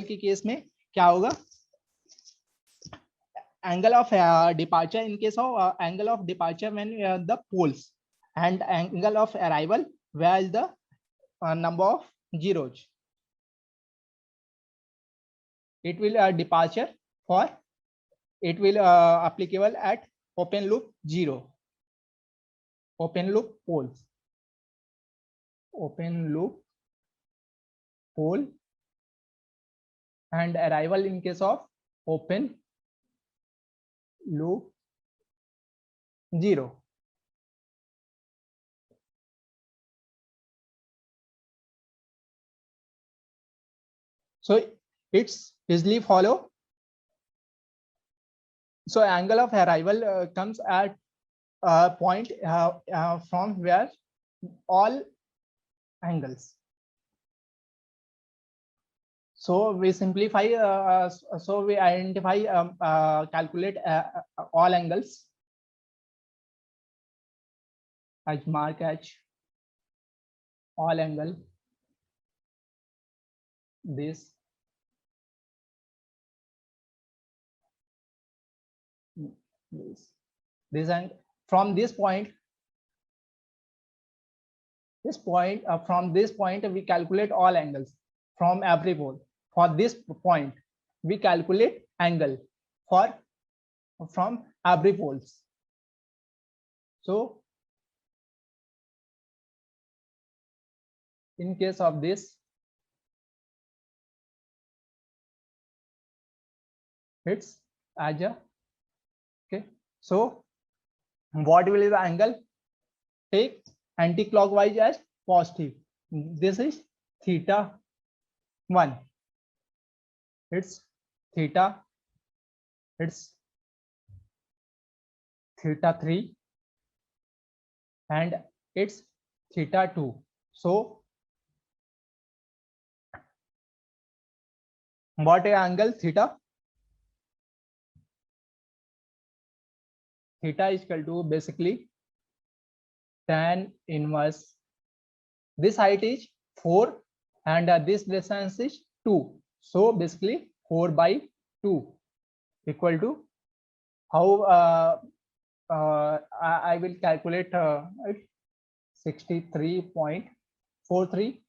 के case में क्या होगा? angle of departure in case of angle of departure when the poles, and angle of arrival where the number of zeros. It will departure for, it will applicable at open loop 0, open loop poles, open loop pole, and arrival in case of open loop 0. So it's easily follow. So angle of arrival comes at a point from where all angles. So we simplify, so we identify, calculate all angles. I mark as all angle, this, this, and from this point, from this point we calculate all angles from every pole. For this point we calculate angle for from every poles. So in case of this, it's as a, okay. So what will be the angle? Take anti-clockwise as positive. This is theta 1. It's theta. It's theta 3, and it's theta 2. So what is angle theta? Theta is equal to basically tan inverse. This height is 4 and this distance is 2. So basically 4 by 2 equal to, how I will calculate 63.43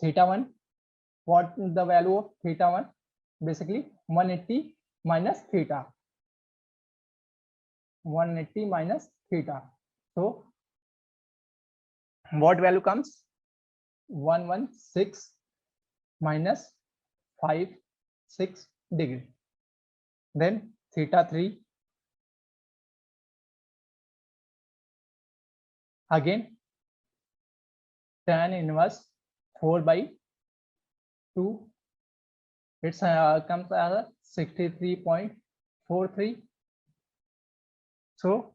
theta 1. What is the value of theta 1? Basically 180 minus theta. 180 minus theta. So what value comes? 116 minus 56 degree. Then theta 3. Again tan inverse 4 by 2. It's comes as 63.43. So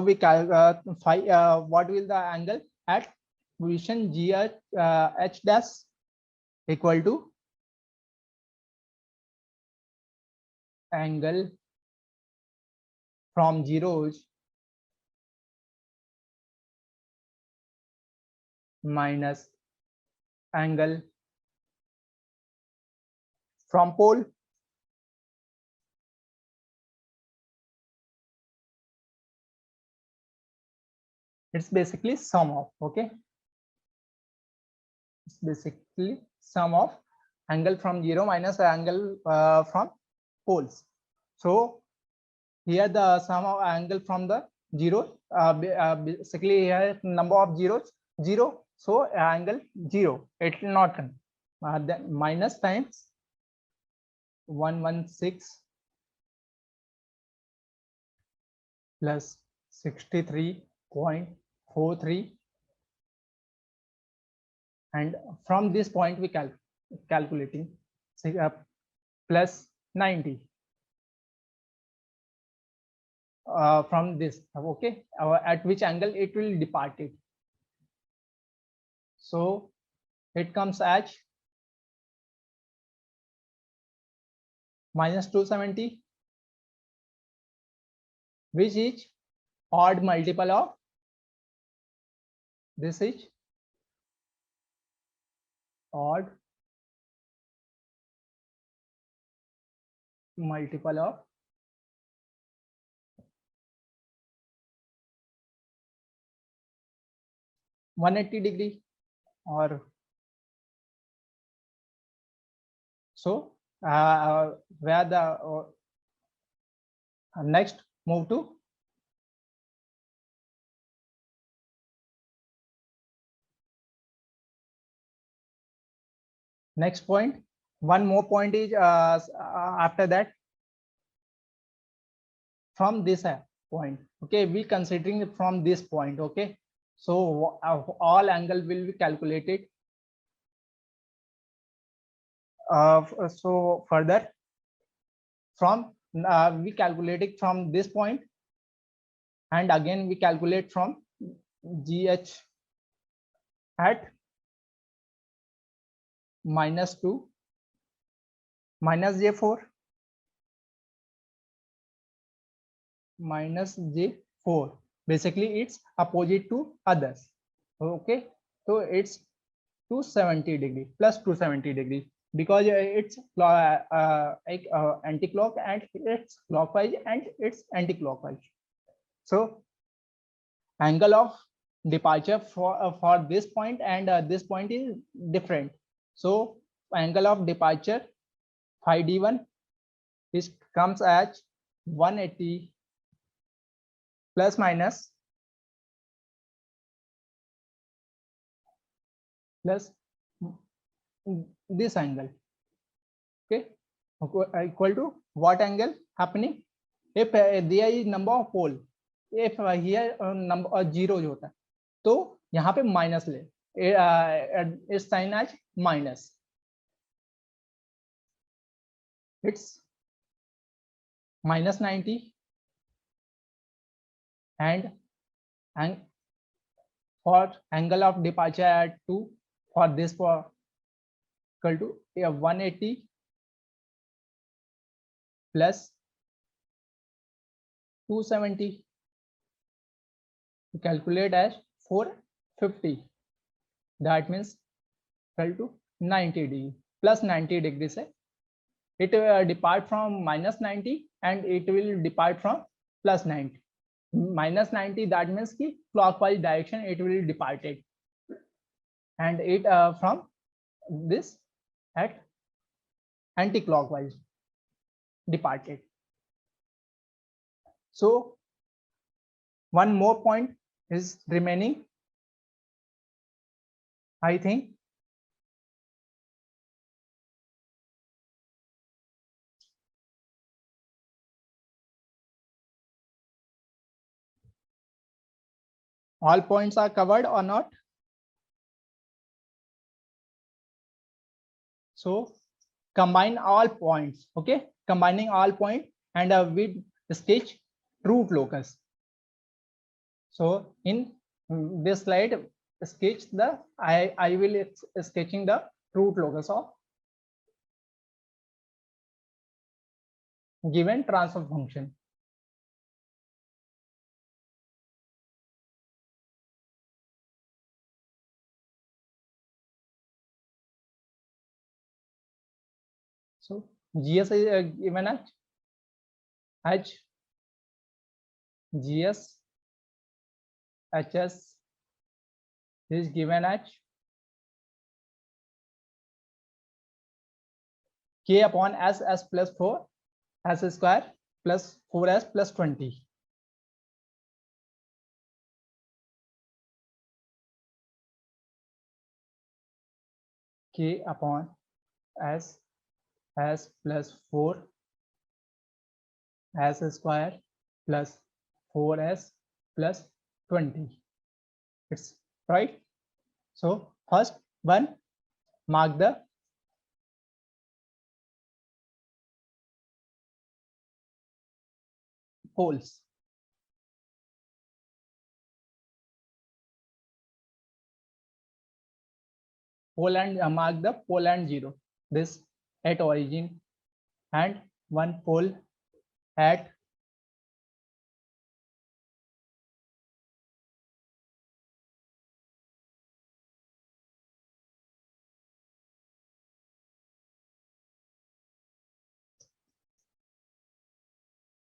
we what will the angle at position G H dash equal to angle from zeros minus angle from pole. It's basically sum of, okay, it's basically sum of angle from 0 minus angle from poles. So here the sum of angle from the 0, basically here number of zeros 0, so angle 0, it will not come. Then minus times 116 plus 63.43, and from this point we calculating plus 90 from this, okay, at which angle it will depart it. So it comes as minus 270, which is odd multiple of this is odd multiple of 180 degree, or so where the next move to next point. One more point is after that, from this point, okay, we considering it from this point, okay, so all angle will be calculated. So further from we calculate it from this point, and again we calculate from GH at -2 minus J4 minus J4. Basically it's opposite to others, okay, so it's 270 degree plus 270 degree, because it's anti-clock and it's clockwise and it's anti-clockwise. So angle of departure for this point and this point is different. So angle of departure phi d1 is comes as 180 plus minus plus this angle, okay, equal to what angle happening if there is number of pole, if here number 0 जो होता है तो यहाँ पे minus ले, इस sign as minus, it's -90 and for angle of departure at 2 for this for equal to 180 plus 270, calculate as 450, that means equal to 90 degree plus 90 degree से it depart from -90 and it will depart from +90. -90 that means ki clockwise direction it will departed, and it from this at anti-clockwise departed. So one more point is remaining, I think. All points are covered or not? So combine all points, okay, combining all points and we sketch root locus. So in this slide sketch the I will sketching the root locus of given transfer function. So GS is given as H, GS, HS is given as K upon S plus 4 S square plus 4S plus 20. K upon S plus 4 S square plus 4S plus 20. It's right. So first one, mark the poles. Pole and mark the pole and 0. This at origin and one pole at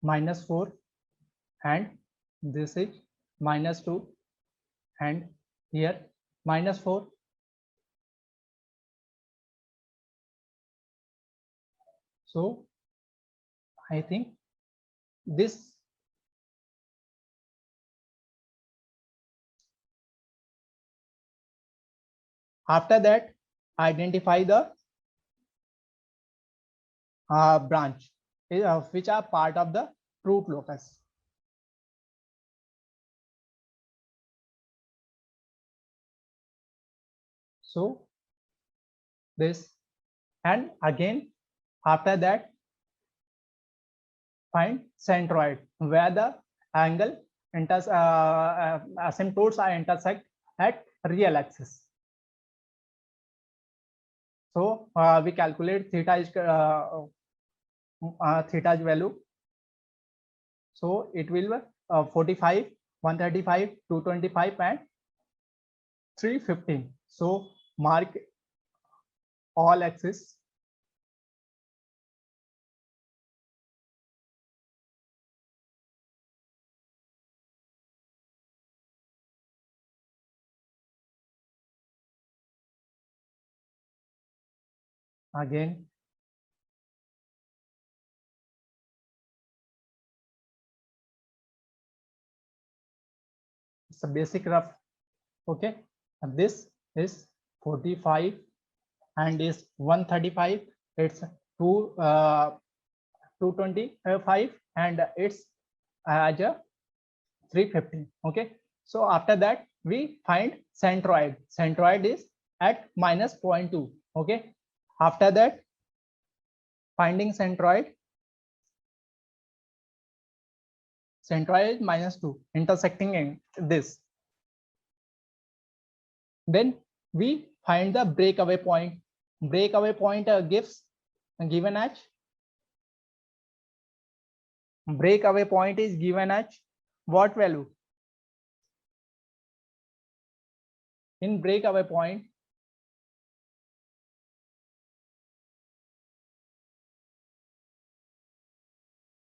-4, and this is -2, and here -4. So I think this after that identify the branch which are part of the root locus. So this, and again after that find centroid where the angle asymptotes are intersect at real axis. So we calculate theta's value. So it will be 45, 135, 225, and 315. So mark all axes. Again, it's a basic rough. Okay, and this is 45 and is 135. It's 225 and it's as a 350. Okay, so after that we find centroid. Centroid is at -0.2. Okay, after that finding centroid. Centroid is -2, intersecting in this. Then we find the breakaway point. Breakaway point given as breakaway point is given as what value? In breakaway point,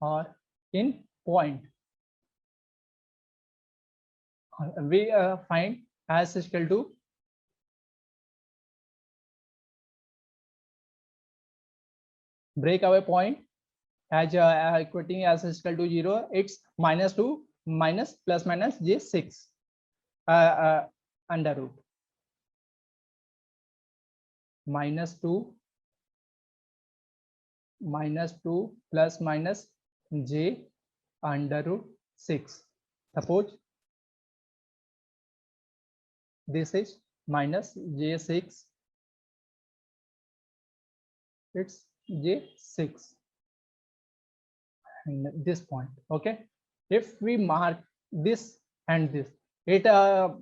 or in point, we find as is equal to breakaway point as equating as is equal to 0. It's -2 minus plus minus j6 under root -2 plus minus j under root 6. Suppose this is minus j6, it's j6 and this point. Okay, if we mark this and this, it a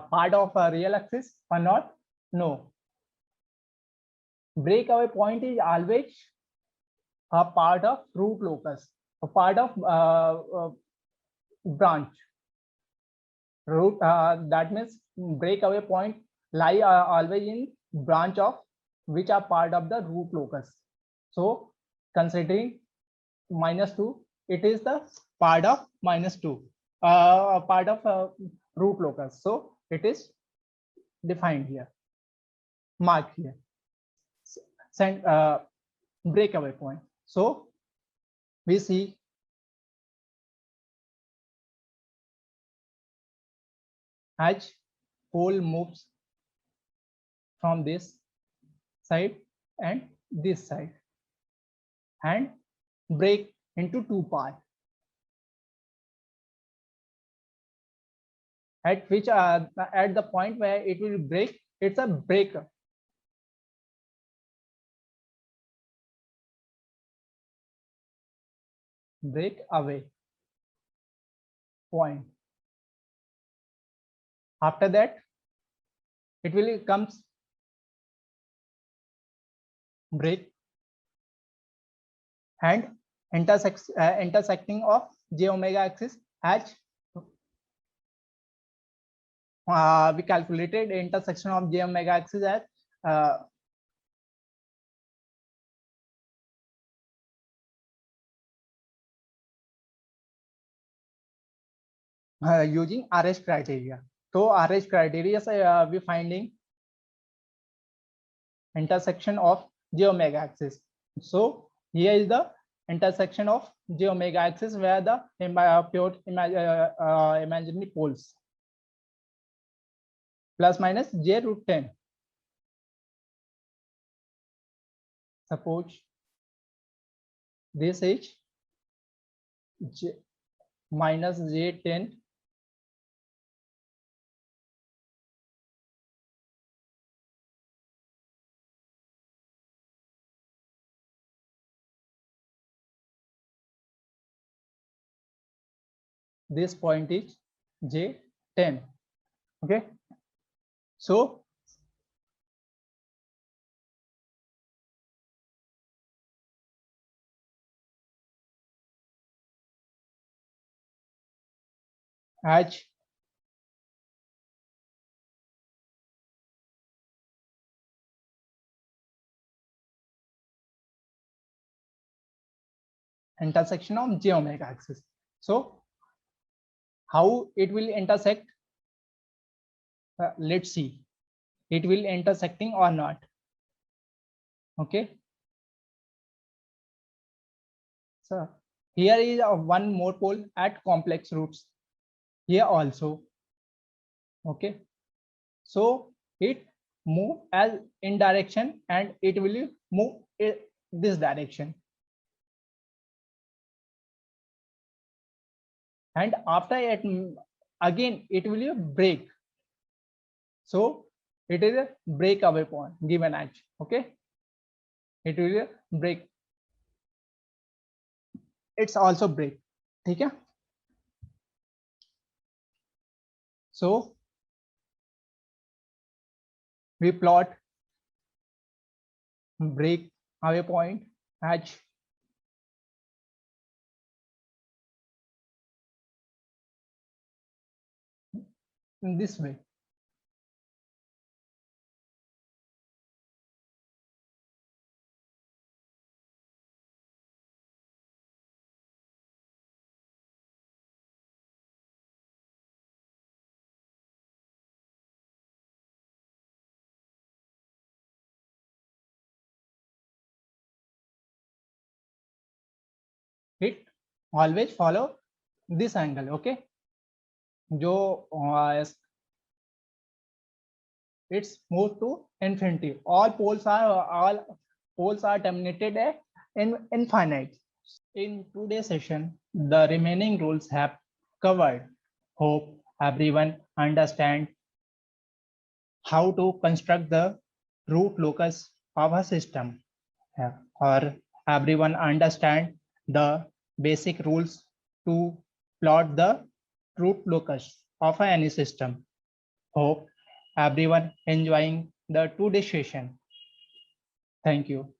part of a real axis or not? No. Breakaway point is always a part of root locus, a part of branch. Root that means breakaway point lie always in branch of which are part of the root locus. So considering -2, it is the part of -2, part of root locus. So it is defined here, marked here. Send breakaway point. So we see as pole moves from this side and this side and break into two parts, at which at the point where it will break, it's a breaker. Break away point. After that it will comes break and intersecting of j omega axis as we calculated intersection of j omega axis as using RH criteria. So RH criteria we finding intersection of j omega axis. So here is the intersection of j omega axis where the pure imaginary poles plus minus j root 10. Suppose this is j minus j10 this point is j10. Okay, so as intersection of j omega axis. So how it will intersect? Let's see, it will intersecting or not. Okay, so here is one more pole at complex roots here also. Okay, so it move as in direction and it will move in this direction, and after it again it will break. So it is a breakaway point given H. Okay, it will break, it's also break. Okay, so we plot break away point H in this way. It always follow this angle. Okay, जो it's moved to infinity. All poles are terminated in infinite. In today's session, the remaining rules have covered. Hope everyone understand how to construct the root locus of a system, or everyone understand the basic rules to plot the root locus of any system. Hope everyone enjoying the today's session. Thank you.